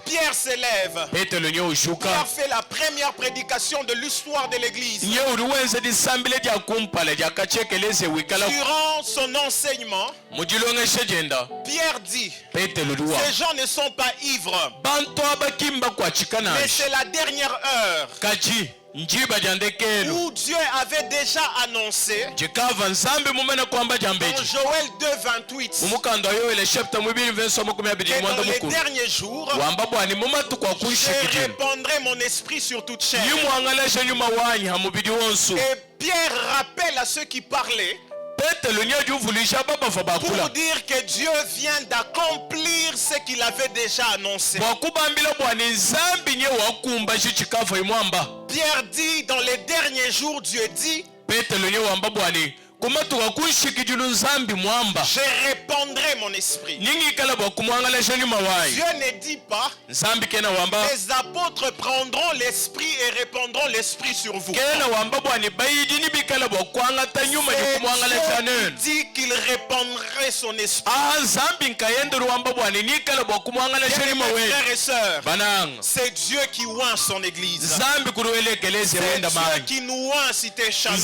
Speaker 2: Pierre s'élève. Pierre fait la première prédication de l'histoire de l'église. Durant son enseignement, Pierre dit, ces gens ne sont pas ivres, mais c'est la dernière heure où Dieu avait déjà annoncé dans Joël 2:28 que dans les derniers jours je répandrai mon esprit sur toute chair. Et Pierre rappelle à ceux qui parlaient pour dire que Dieu vient d'accomplir ce qu'il avait déjà annoncé. Pierre dit, dans les derniers jours, Dieu dit, je répandrai mon esprit. Dieu ne dit pas, les apôtres prendront l'esprit et répandront l'esprit sur vous. C'est Dieu qui dit qu'il répandrait son esprit. Frères et sœurs, c'est Dieu qui oint son église. C'est Dieu qui nous oint Cité Shalom.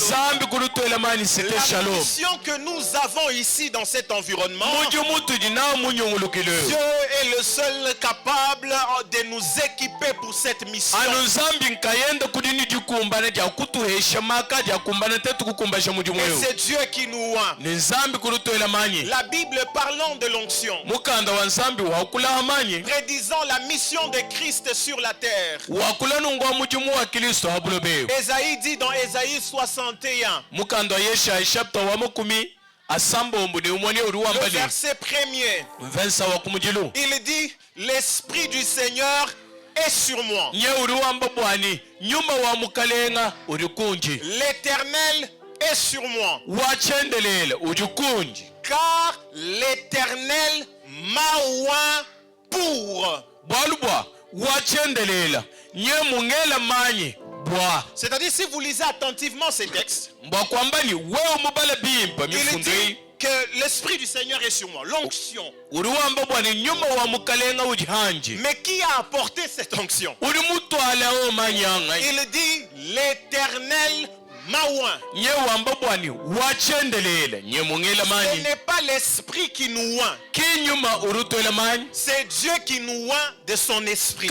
Speaker 2: La mission que nous avons ici dans cet environnement, Dieu est le seul capable de nous équiper pour cette mission. Et c'est Dieu qui nous oint. La Bible parlant de l'onction, prédisant la mission de Christ sur la terre. Ésaïe dit dans Ésaïe 61, le verset premier, il dit, l'Esprit du Seigneur est sur moi. L'Éternel est sur moi. Car l'Éternel m'a oint pour. C'est-à-dire, si vous lisez attentivement ces textes, il dit que l'Esprit du Seigneur est sur moi, l'onction. Mais qui a apporté cette onction? Il dit, l'Éternel m'a oint. Ce n'est pas l'Esprit qui nous oint, c'est Dieu qui nous oint de son Esprit.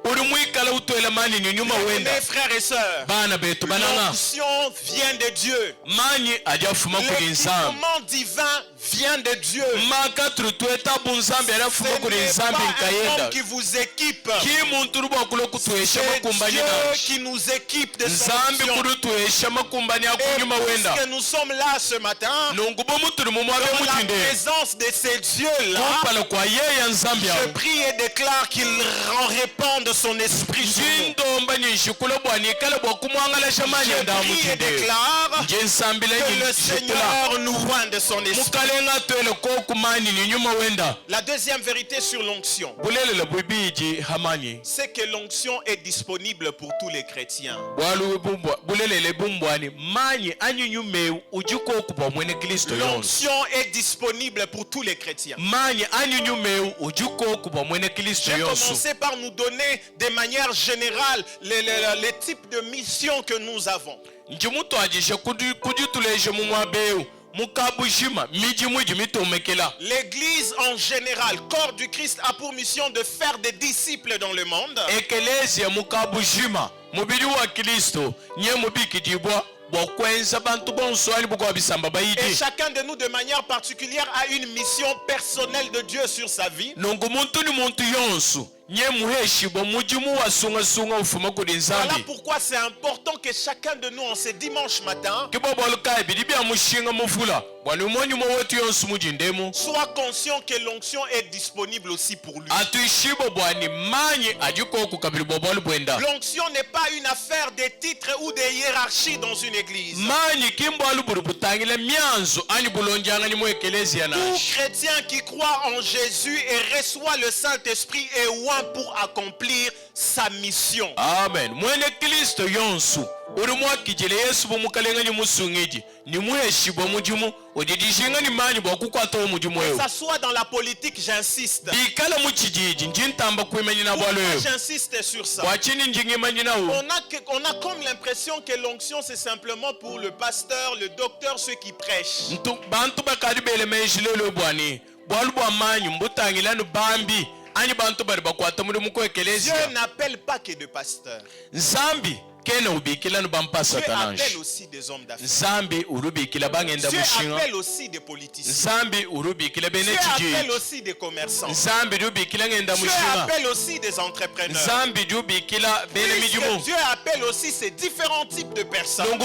Speaker 2: Mes frères et sœurs, l'onction vient de Dieu. L'équipement divin vient de Dieu. Ce n'est pas un homme qui vous équipe, c'est Dieu qui nous équipe de son onction. Et puisque nous sommes là ce matin, dans la présence de ces dieux-là, je prie et déclare qu'il en répande son esprit sur nous. Je prie et déclare que le Seigneur nous oint de son esprit. La deuxième vérité sur l'onction, c'est que l'onction est disponible pour tous les chrétiens. L'onction est disponible pour tous les chrétiens. Je vais commencer par nous donner de manière générale les types de missions que nous avons. L'église en général, corps du Christ, a pour mission de faire des disciples dans le monde. Et chacun de nous de manière particulière a une mission personnelle de Dieu sur sa vie. Voilà pourquoi c'est important que chacun de nous en ce dimanche matin soit conscient que l'onction est disponible aussi pour lui. L'onction n'est pas une affaire de titres ou de hiérarchie dans une église. Tout chrétien qui croit en Jésus et reçoit le Saint-Esprit est oint pour accomplir sa mission.
Speaker 1: Amen. Que
Speaker 2: ça soit dans la politique, j'insiste. Pourquoi j'insiste sur ça? On a comme l'impression que l'onction c'est simplement pour le pasteur, le docteur, ceux qui prêchent. Dieu n'appelle pas que de pasteurs. Dieu appelle aussi des hommes d'affaires. Dieu appelle aussi des politiciens. Dieu appelle aussi des commerçants. Dieu appelle aussi des entrepreneurs. Dieu appelle aussi ces différents types de personnes.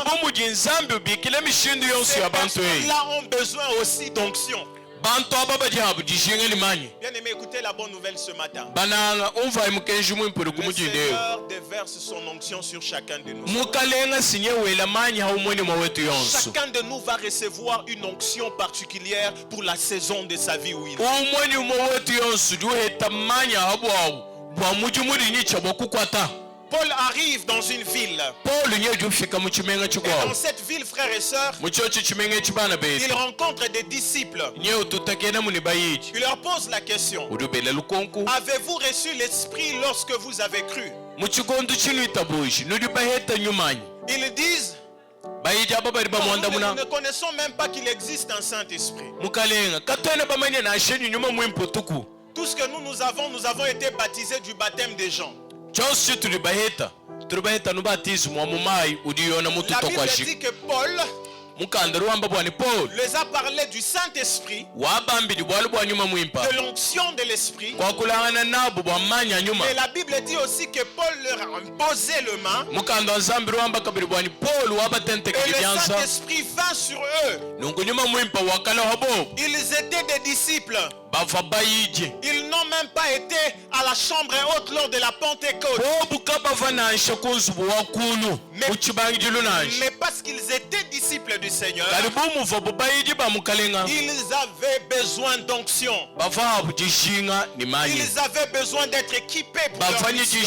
Speaker 2: Ces personnes-là ont besoin aussi d'onction. Bien aimé, écoutez la bonne nouvelle ce matin. Le Seigneur déverse son onction sur chacun de nous. Chacun de nous va recevoir une onction particulière pour la saison de sa vie où il est. Paul arrive dans une ville. Et dans cette ville, frères et sœurs, il rencontre des disciples. Il leur pose la question: avez-vous reçu l'Esprit lorsque vous avez cru? Ils disent: nous ne connaissons même pas qu'il existe un Saint-Esprit. Tout ce que nous avons été baptisés du baptême des gens. La Bible dit que Paul les a parlé du Saint-Esprit, de l'onction de l'Esprit. Et la Bible dit aussi que Paul leur a imposé le main. Et le Saint-Esprit vint sur eux. Ils étaient des disciples. Ils n'ont même pas été à la chambre haute lors de la Pentecôte. Mais parce qu'ils étaient disciples du Seigneur, ils avaient besoin d'onction. Ils avaient besoin d'être équipés pour leur mission.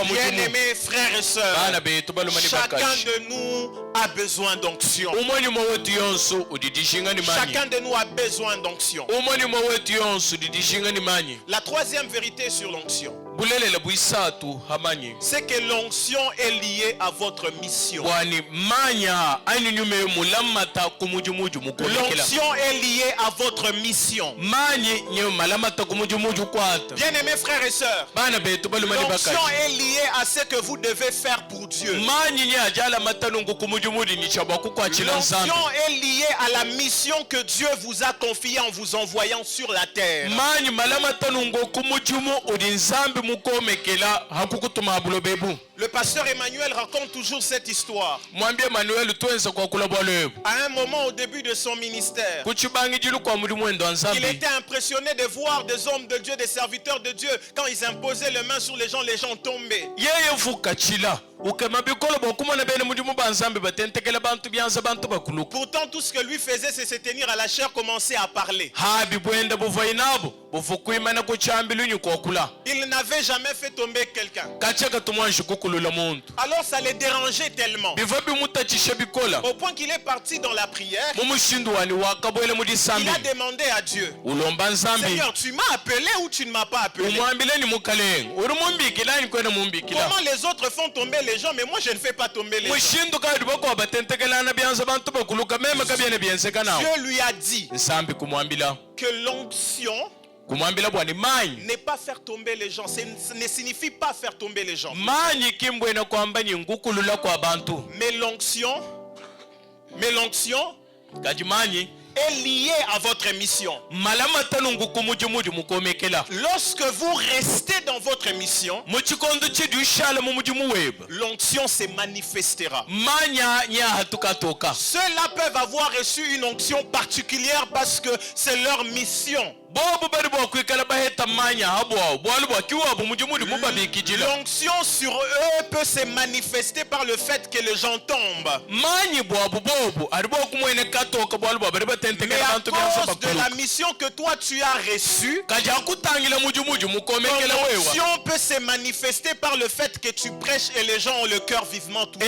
Speaker 2: Bien-aimés frères et sœurs, chacun de nous a besoin d'onction. Chacun de nous a besoin d'onction. La troisième vérité sur l'onction, c'est que l'onction est liée à votre mission. L'onction est liée à votre mission. Bien-aimés frères et sœurs, l'onction est liée à ce que vous devez faire pour Dieu. L'onction est liée à la mission que Dieu vous a confiée en vous envoyant sur la terre. Le pasteur Emmanuel raconte toujours cette histoire. À un moment au début de son ministère, il était impressionné de voir des hommes de Dieu, des serviteurs de Dieu, quand ils imposaient les mains sur les gens tombaient. Pourtant tout ce que lui faisait, c'est se tenir à la chair, commencer à parler. Il n'avait jamais fait tomber quelqu'un. Alors ça les dérangeait tellement, au point qu'il est parti dans la prière. Il a demandé à Dieu: Seigneur, tu m'as appelé ou tu ne m'as pas appelé? Comment les autres font tomber les gens, mais moi je ne fais pas tomber les gens? Dieu lui a dit que l'onction n'est pas faire tomber les gens. Ce ne signifie pas faire tomber les gens. Mais l'onction est lié à votre mission. Lorsque vous restez dans votre mission, l'onction se manifestera. Ceux-là peuvent avoir reçu une onction particulière parce que c'est leur mission. L'onction sur eux peut se manifester par le fait que les gens tombent. Mais à cause de la mission que toi tu as reçue, l'onction peut se manifester par le fait que tu prêches et les gens ont le cœur vivement touché.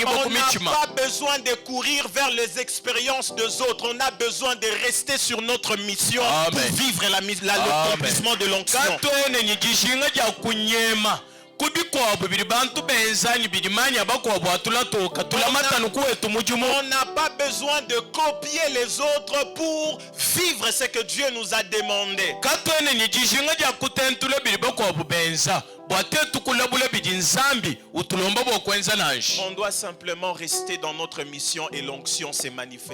Speaker 2: On n'a pas besoin de courir vers les expériences des autres. On a besoin de rester sur notre mission pour vivre l'accomplissement de l'onction. On n'a pas besoin de copier les autres pour vivre ce que Dieu nous a demandé. On doit simplement rester dans notre mission et l'onction se manifeste.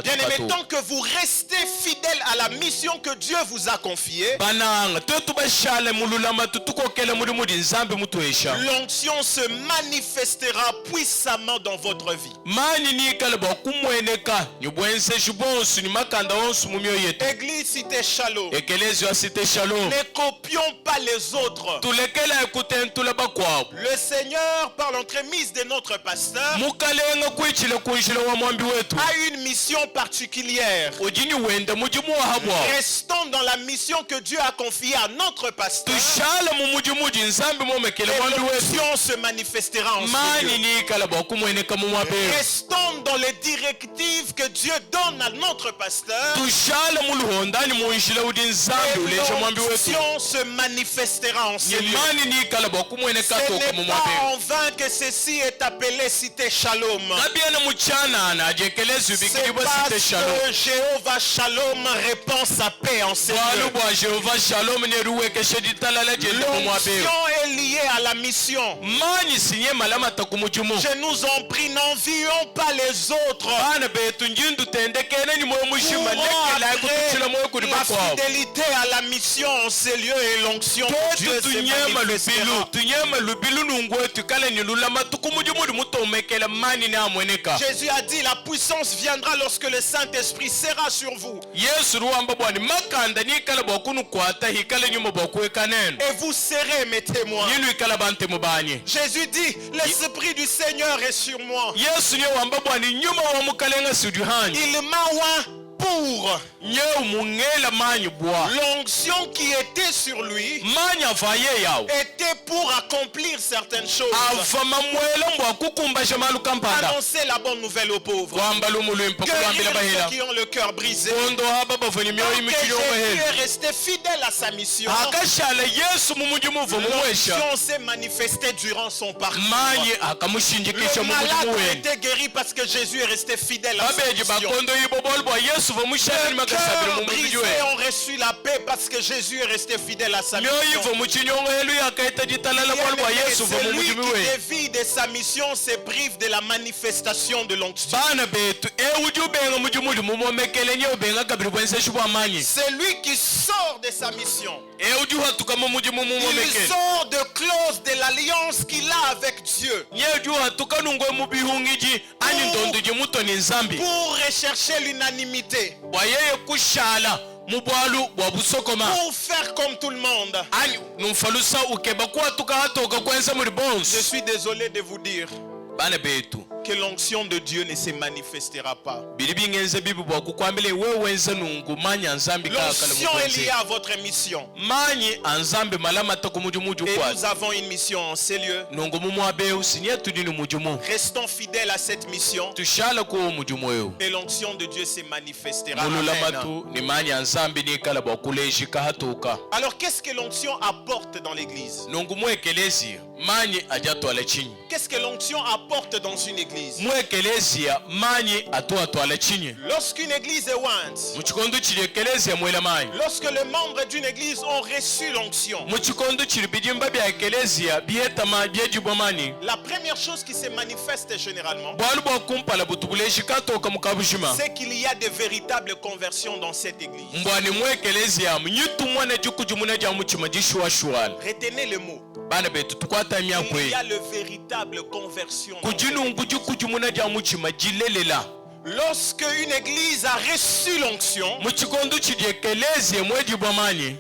Speaker 2: Bien-aimés, tant que vous restez fidèles à la mission que Dieu vous a confiée, l'onction se manifestera puissamment dans votre vie. Église Cité Shalom, ne copions pas les autres. Le Seigneur, par l'entremise de notre pasteur, a une mission particulière. Restons dans la mission que Dieu a confiée à notre pasteur. Et l'onction se manifestera en ce lieu. Restons dans les directives que Dieu donne à notre pasteur. L'onction se manifestera en ce lieu. Ce n'est pas en vain que ceci est appelé Cité Shalom. C'est parce que Jéhovah Shalom répand sa paix en ce lieu. L'onction est liée à la mission. Je nous en prie, n'envions pas les autres. La fidélité à la mission en ce lieu et l'onction de Dieu se manifestera. Jésus a dit, la puissance viendra lorsque le Saint-Esprit sera sur vous. Et vous serez mes témoins. Jésus dit, l'Esprit du Seigneur est sur moi. Il m'a oint pour l'onction qui était sur lui était pour accomplir certaines choses. Annoncer la bonne nouvelle aux pauvres. Guérir ceux qui ont le cœur brisé. Jésus est resté fidèle à sa mission. L'onction s'est manifestée durant son parcours. Le malade a été guéri parce que Jésus est resté fidèle à sa mission. Les cœurs brisés ont reçu la paix parce que Jésus est resté fidèle à sa mission. Celui qui dévie de sa mission se prive de la manifestation de l'onction. Celui qui sort de sa mission, il sort de clause de l'alliance qu'il a avec Dieu pour rechercher l'unanimité, pour faire comme tout le monde. Je suis désolé de vous dire que l'onction de Dieu ne se manifestera pas. L'onction est liée à votre mission. Et nous avons une mission en ces lieux. Restons fidèles à cette mission. Et l'onction de Dieu se manifestera. Amen. Alors qu'est-ce que l'onction apporte dans l'église? Qu'est-ce que l'onction apporte dans une église? église. Lorsqu'une église est ointe, lorsque les membres d'une église ont reçu l'onction, la première chose qui se manifeste généralement, c'est qu'il y a de véritables conversions dans cette église. Retenez le mot. Il y a le véritable conversion. Lorsque une église a reçu l'onction,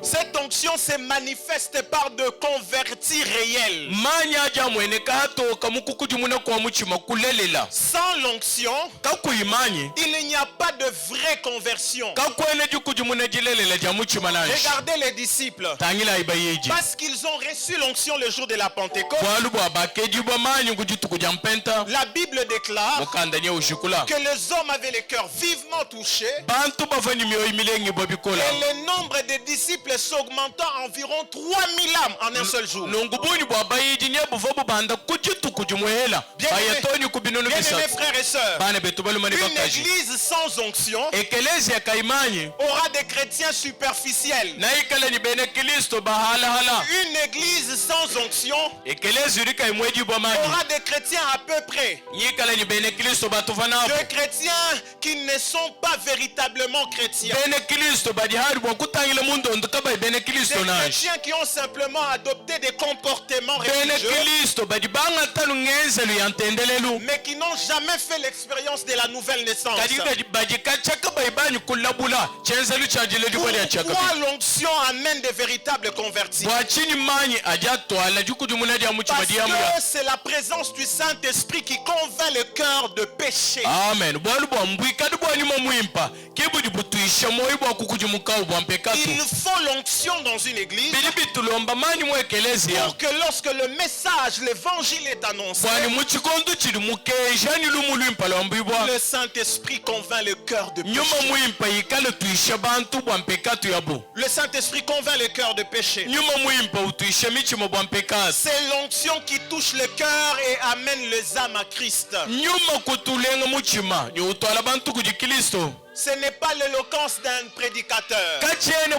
Speaker 2: cette onction se manifeste par de convertis réels. Sans l'onction, il n'y a pas de vraie conversion. Regardez les disciples. Parce qu'ils ont reçu l'onction le jour de la Pentecôte, la Bible déclare que les hommes avaient le cœur vivement touché, et le nombre de disciples s'augmentant à environ 3000 âmes en un seul jour. Bien-aimés frères et sœurs, une église sans onction aura des chrétiens superficiels. Une église sans onction aura des chrétiens à peu près, des chrétiens qui ne sont pas véritablement chrétiens, des chrétiens qui ont simplement adopté des comportements religieux, mais qui n'ont jamais fait l'expérience de la nouvelle naissance. Pourquoi l'onction amène de véritables convertis? Parce que c'est la présence du Saint-Esprit qui convainc le cœur de péché.
Speaker 3: Amen.
Speaker 2: Il faut l'onction dans une église pour que lorsque le message, l'évangile est annoncé, le Saint-Esprit convainc le cœur de péché. Le Saint-Esprit convainc le cœur de péché. C'est l'onction qui touche le cœur et amène les âmes à Christ. Ce n'est pas l'éloquence d'un prédicateur. Ce n'est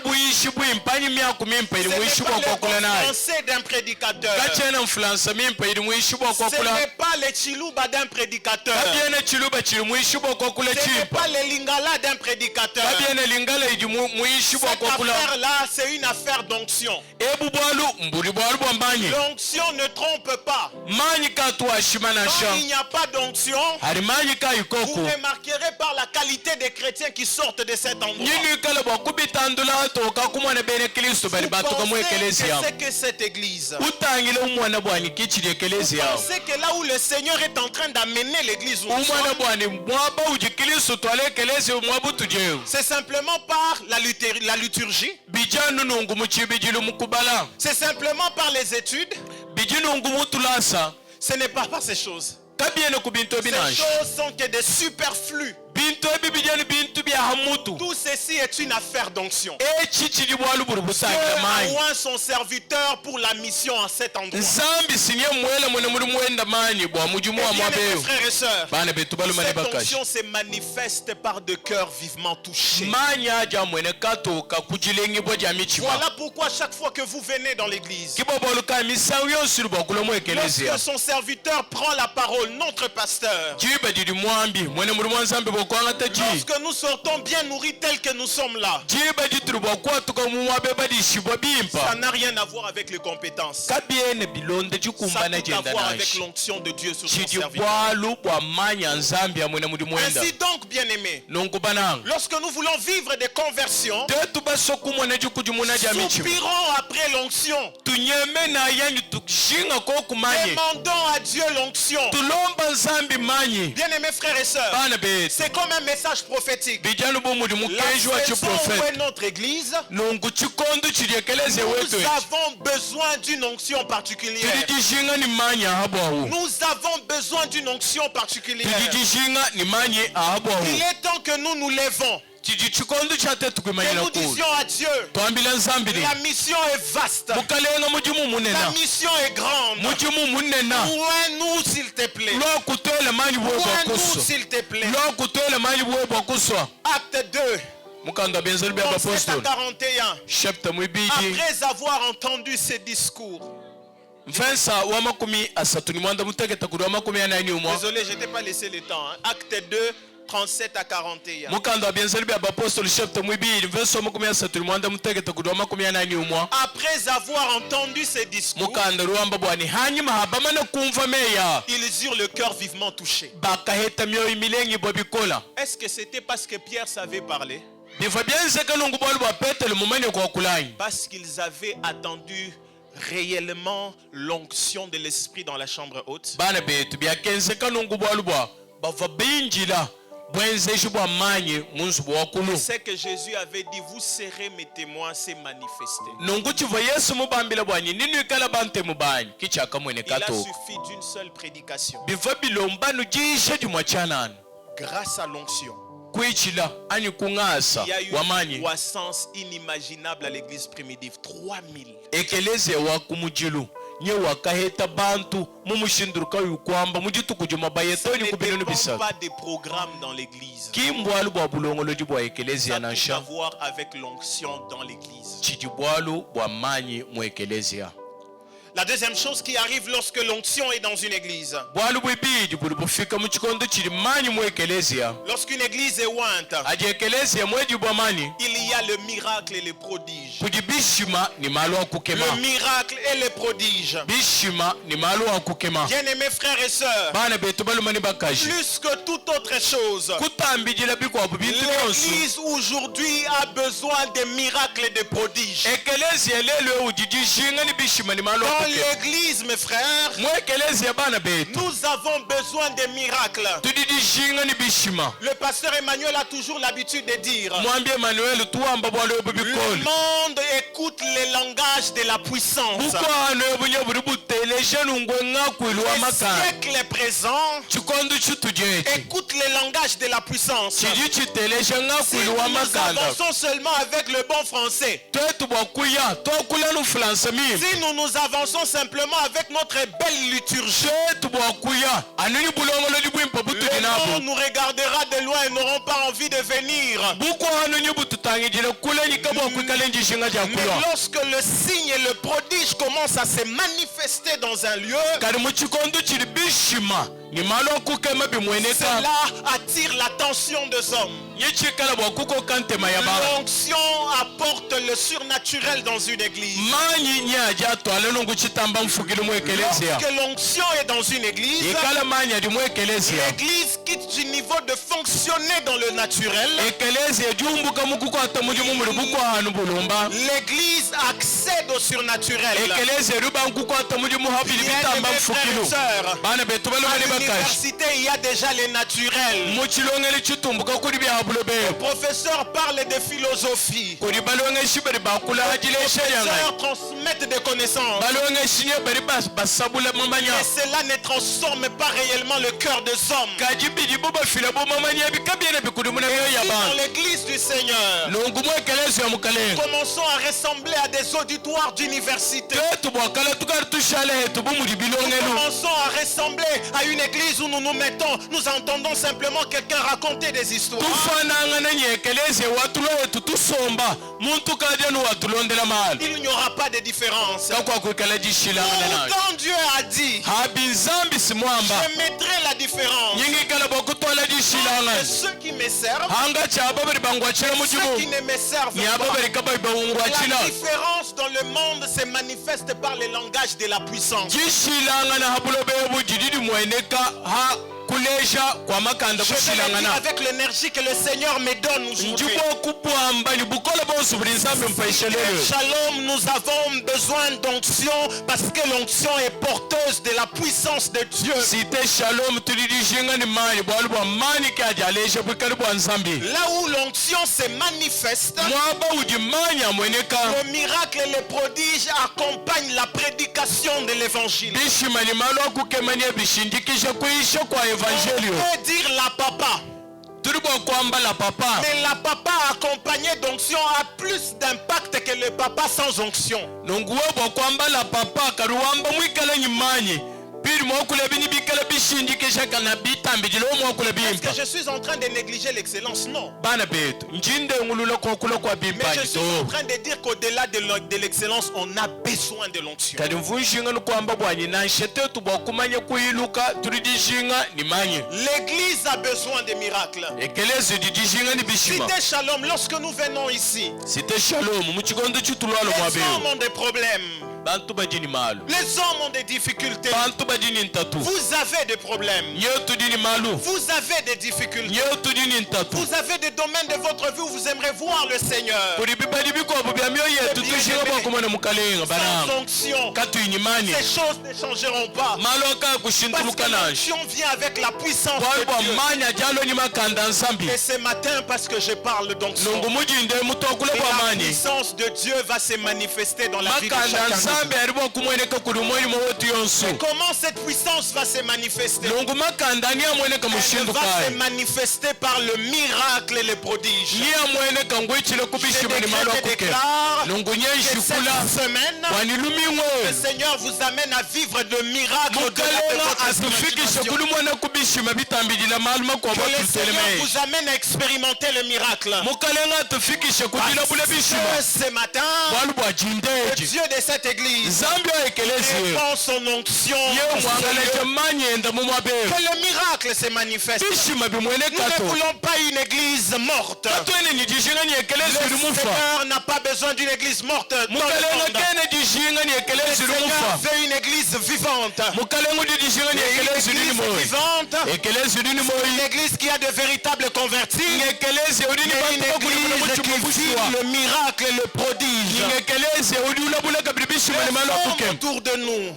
Speaker 2: pas le français d'un prédicateur. Ce n'est pas le chiluba d'un prédicateur. Ce n'est pas le lingala d'un prédicateur. Cette affaire-là, c'est une affaire d'onction. L'onction ne trompe pas. Quand il n'y a pas d'onction, vous remarquerez par la qualité des chrétiens qui sortent de cet endroit. Vous pensez que c'est que cette église? Vous pensez que là où le Seigneur est en train d'amener l'église, c'est simplement par la liturgie? C'est simplement par les études? Ce n'est pas par ces choses. Ces choses sont que des superflus. Tout ceci est une affaire d'onction. Dieu a oint son serviteur pour la mission à cet endroit. Bien, frères et sœurs, cette onction se manifeste par de cœurs vivement touchés. Voilà pourquoi chaque fois que vous venez dans l'église, lorsque son serviteur prend la parole, notre pasteur, lorsque nous sortons bien nourris tels que nous sommes là, ça n'a rien à voir avec les compétences. Ça a tout à voir avec l'onction de Dieu sur son serviteur. Ainsi donc, bien-aimés, lorsque nous voulons vivre des conversions, soupirons après l'onction. Demandons à Dieu l'onction. Bien-aimés frères et sœurs, c'est comme un message prophétique. La saison où est notre église, nous avons besoin d'une onction particulière. Nous avons besoin d'une onction particulière. Il est temps que nous nous lèvons. Que nous disions à Dieu, la mission est vaste, la mission est grande. Loin-nous s'il te plaît. Loin-nous s'il te plaît. Acte 2. 37 à 41. Après avoir entendu ces discours. Désolé, je n'ai pas laissé le temps. Acte 2, 37 à 41. Après avoir entendu ces discours, ils eurent le cœur vivement touché. Est-ce que c'était parce que Pierre savait parler? Parce qu'ils avaient attendu réellement l'onction de l'esprit dans la chambre haute. C'est que Jésus avait dit, vous serez mes témoins, c'est manifesté. Il a suffi d'une seule prédication. Grâce à l'onction, il y a eu une croissance inimaginable à l'église primitive. 3000. Ce n'est pas des programmes dans l'église. Ça a à voir avec l'onction dans l'église. La deuxième chose qui arrive lorsque l'onction est dans une église. Lorsqu'une église est ointe, il y a le miracle et les prodiges. Le miracle et les prodiges. Bien-aimés frères et sœurs, plus que toute autre chose, l'église aujourd'hui a besoin de miracles et de prodiges. Dans l'église, mes frères, nous avons besoin de miracles. Le pasteur Emmanuel a toujours l'habitude de dire, le monde écoute les langages de la puissance. Le siècle présent écoute les langages de la puissance. Si nous avançons seulement avec le bon français, si nous avançons simplement avec notre belle liturgie, le monde nous regardera de loin et n'auront pas envie de venir. Mais lorsque le signe et le prodige commencent à se manifester dans un lieu, cela attire l'attention des hommes. L'onction apporte le surnaturel dans une église. Lorsque l'onction est dans une église, l'église quitte du niveau de fonctionner dans le naturel. L'église accède au surnaturel. À l'université, il y a déjà les naturels. Le professeur parle de philosophie. Les professeurs transmettent des connaissances. Mais cela ne transforme pas réellement le cœur des hommes. Dans l'église du Seigneur, commençons à ressembler à des auditoires d'université. Commençons à ressembler à une église où nous nous mettons, nous entendons simplement quelqu'un raconter des histoires. Il n'y aura pas de différence. Quand Dieu a dit, je mettrai la différence entre ceux qui me servent et ceux qui ne me servent pas. La différence dans le monde se manifeste par le langage de la puissance. Je vais le dire avec l'énergie que le Seigneur me donne aujourd'hui. Shalom, nous avons besoin d'onction parce que l'onction est porteuse de la puissance de Dieu. Là où l'onction se manifeste, le miracle et le prodige accompagnent la prédication de l'évangile. On peut dire la papa. Mais la papa papa accompagné d'onction a plus d'impact que le papa sans onction. Est-ce que je suis en train de négliger l'excellence? Non. Mais je suis en train de dire qu'au-delà de l'excellence, on a besoin de l'onction. L'église a besoin de miracles. Cité Shalom, lorsque nous venons ici, les hommes ont des problèmes. Les hommes ont des difficultés. Vous avez des problèmes. Vous avez des difficultés. Vous avez des domaines de votre vie où vous aimeriez voir le Seigneur. Sans onction, ces choses ne changeront pas. Parce que l'onction vient avec la puissance de Dieu. Et ce matin, parce que je parle d'onction, la puissance de Dieu va se manifester dans la vie de chacun. Comment cette puissance va se manifester? Elle va se manifester par le miracle et le prodige. Je déclare que cette semaine, le Seigneur vous amène à vivre le miracle de votre imagination. Que le Seigneur vous amène à expérimenter le miracle. Ce matin, le Dieu de cette église répand son onction. Que le miracle se manifeste. Nous ne voulons pas une église morte. Le Seigneur n'a pas besoin d'une église morte. Le Seigneur veut une église vivante. Une église qui a de véritables convertis. Une église qui vit le miracle et le prodige. Les hommes autour de nous,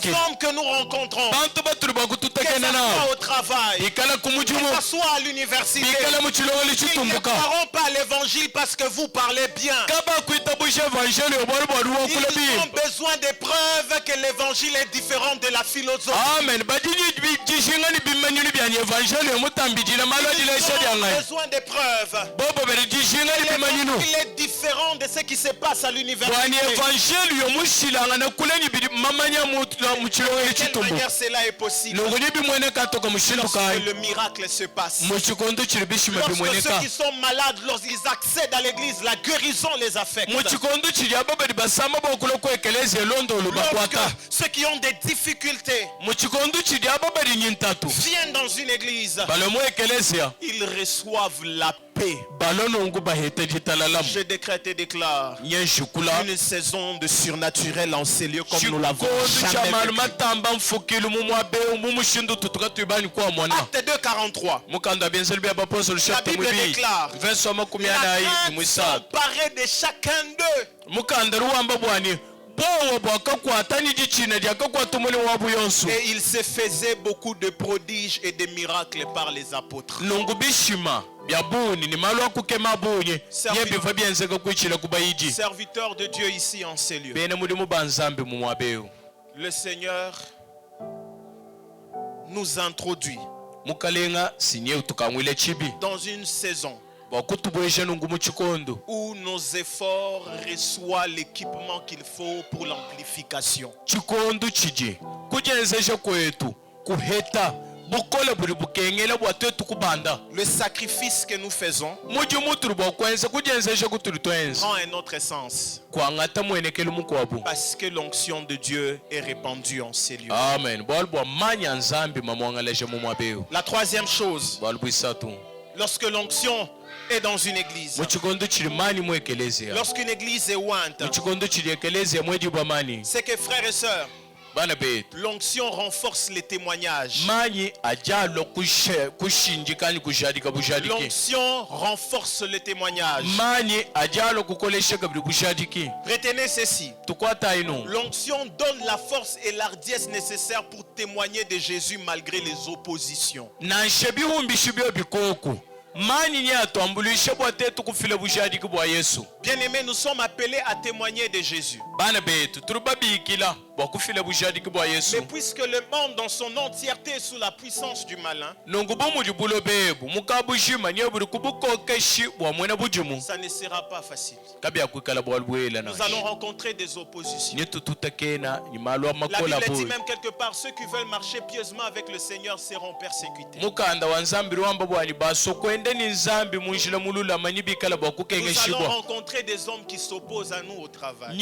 Speaker 2: les hommes que nous rencontrons, que ce soit au travail, que ce soit à l'université, ils ne parlent pas l'évangile parce que vous parlez bien. Ils ont besoin de preuves que l'évangile est différent de la philosophie. Ils ont besoin de preuves. L'évangile est différent de ce qui se passe à l'université. De quelle manière cela est possible? Lorsque le miracle se passe. Lorsque ceux qui sont malades, lorsqu'ils accèdent à l'église, la guérison les affecte. Lorsque ceux qui ont des difficultés viennent dans une église, ils reçoivent la paix. Je décrète et déclare une saison de surnaturel en ces lieux comme nous l'avons jamais vécu. Acte 2:43. La Bible déclare: la crainte s'emparait de chacun d'eux. Et il se faisait beaucoup de prodiges et de miracles par les apôtres. Serviteurs de Dieu ici en ces lieux, le Seigneur nous introduit dans une saison où nos efforts reçoivent l'équipement qu'il faut pour l'amplification. Le sacrifice que nous faisons prend un autre sens, parce que l'onction de Dieu est répandue en ces lieux.
Speaker 1: Amen.
Speaker 2: La troisième chose, lorsque l'onction est dans une église, lorsqu'une église est ointe, c'est que, frères et sœurs, l'onction renforce les témoignages. L'onction renforce les témoignages. Retenez ceci. L'onction donne la force et l'ardiesse nécessaires pour témoigner de Jésus malgré les oppositions. Bien-aimés, nous sommes appelés à témoigner de Jésus.
Speaker 1: bwakufila bujadiki bwa Yesu.
Speaker 2: Mais puisque le monde dans son entièreté est sous la puissance du malin,
Speaker 1: nongubumu dibulo bebu mukabujima nyebuli kubukokeshi bwa mwena bujumu.
Speaker 2: Ça ne sera pas facile.
Speaker 1: Kabya kwikala bwa lwela na.
Speaker 2: Nous allons rencontrer des oppositions.
Speaker 1: Nyetu tutakena nyimalwa
Speaker 2: La
Speaker 1: makola
Speaker 2: Bible dit
Speaker 1: bu.
Speaker 2: même quelque part, ceux qui veulent marcher pieusement avec le Seigneur seront persécutés.
Speaker 1: Mukanda wa nzambi rwamba bwani baso kwende ni nzambi munjila mulula manyibikala bwa
Speaker 2: Nous allons
Speaker 1: kukengeshibwa.
Speaker 2: rencontrer des hommes qui s'opposent à nous au travail.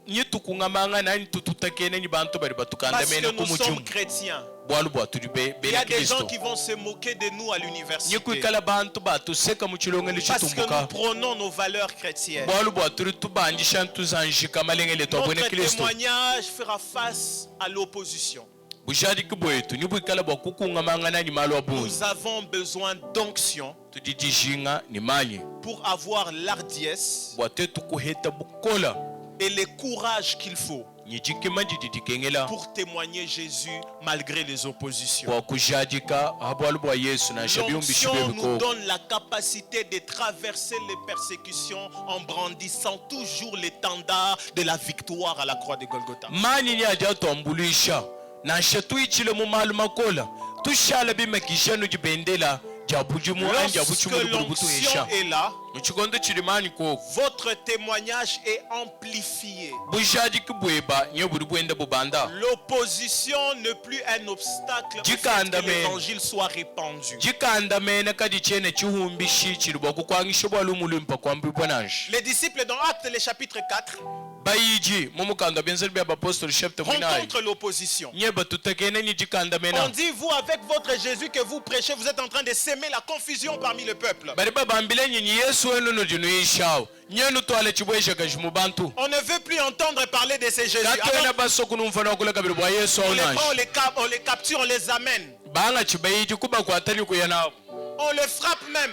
Speaker 1: Nyetu kungamanga nani tututakena ni bantu bari batukanda
Speaker 2: Parce que
Speaker 1: mena
Speaker 2: nous
Speaker 1: kumujumu.
Speaker 2: sommes chrétiens.
Speaker 1: Bwalu bwa tuli
Speaker 2: Il y a des gens
Speaker 1: Kristo.
Speaker 2: qui vont se moquer de nous à l'université.
Speaker 1: Nyikwikala bantu batuseka mu kilongelo
Speaker 2: Parce que
Speaker 1: chitumbuka.
Speaker 2: nous prônons nos valeurs chrétiennes.
Speaker 1: Bwalu bwa tuli tubanjisha ntuzanjika malengele twabwene
Speaker 2: Notre
Speaker 1: Kristo.
Speaker 2: témoignage fera face à l'opposition.
Speaker 1: Bujadiki bwetu nibwikala bwa kukungamanga nani malwa bunzi.
Speaker 2: Nous avons besoin d'onction
Speaker 1: Tudijijinga ni manyi.
Speaker 2: pour avoir l'ardiesse
Speaker 1: Bwate tukuheta bukola.
Speaker 2: et le courage qu'il faut
Speaker 1: Nyijikima jididikengela.
Speaker 2: pour témoigner Jésus malgré les oppositions.
Speaker 1: Bwa kujadika habwalu bwa Yesu na shabiumbishi
Speaker 2: L'onction nous
Speaker 1: bebiko.
Speaker 2: donne la capacité de traverser les persécutions en brandissant toujours l'étendard de la victoire à la croix de Golgotha.
Speaker 1: Mani ni aja tombulisha. Na shetuichile mu malu makola. Tushala bimakishanu jibendela. Jabujumu anja
Speaker 2: Lorsque
Speaker 1: buchumu burubutu
Speaker 2: l'onction
Speaker 1: esha.
Speaker 2: est là,
Speaker 1: Muchikondo chilimani ko.
Speaker 2: votre témoignage est amplifié.
Speaker 1: Bujadiki bweba nyoburi bwenda bubanda.
Speaker 2: L'opposition n'est plus un obstacle au fait que l'évangile soit répandu.
Speaker 1: Jikanda mena kadi chene chihumbishi chilibwa kukwangisha bwa lumulumpa kwambi bwananji.
Speaker 2: Les disciples dans Actes, le chapitre 4,
Speaker 1: Bayiji mumukanda benzeli bya apostoli chapter 9.
Speaker 2: rencontrent l'opposition.
Speaker 1: Nyeba tutakene ni jikanda mena.
Speaker 2: On dit, vous, avec votre Jésus que vous prêchez, vous êtes en train de s'aimer la confusion parmi le peuple.
Speaker 1: Bari babambile nyinyi Yesu wenu no jinu ishao. Nyenu twale chibwesha kashimu bantu.
Speaker 2: On ne veut plus entendre parler de ces Jésus.
Speaker 1: Katwena
Speaker 2: Alors,
Speaker 1: baso kunumfana wakula kabiri bwa Yesu
Speaker 2: on les
Speaker 1: onanji.
Speaker 2: prend, on les capture, on les amène.
Speaker 1: Banga chibayiji kuba kwa atali kuyana.
Speaker 2: On le frappe même.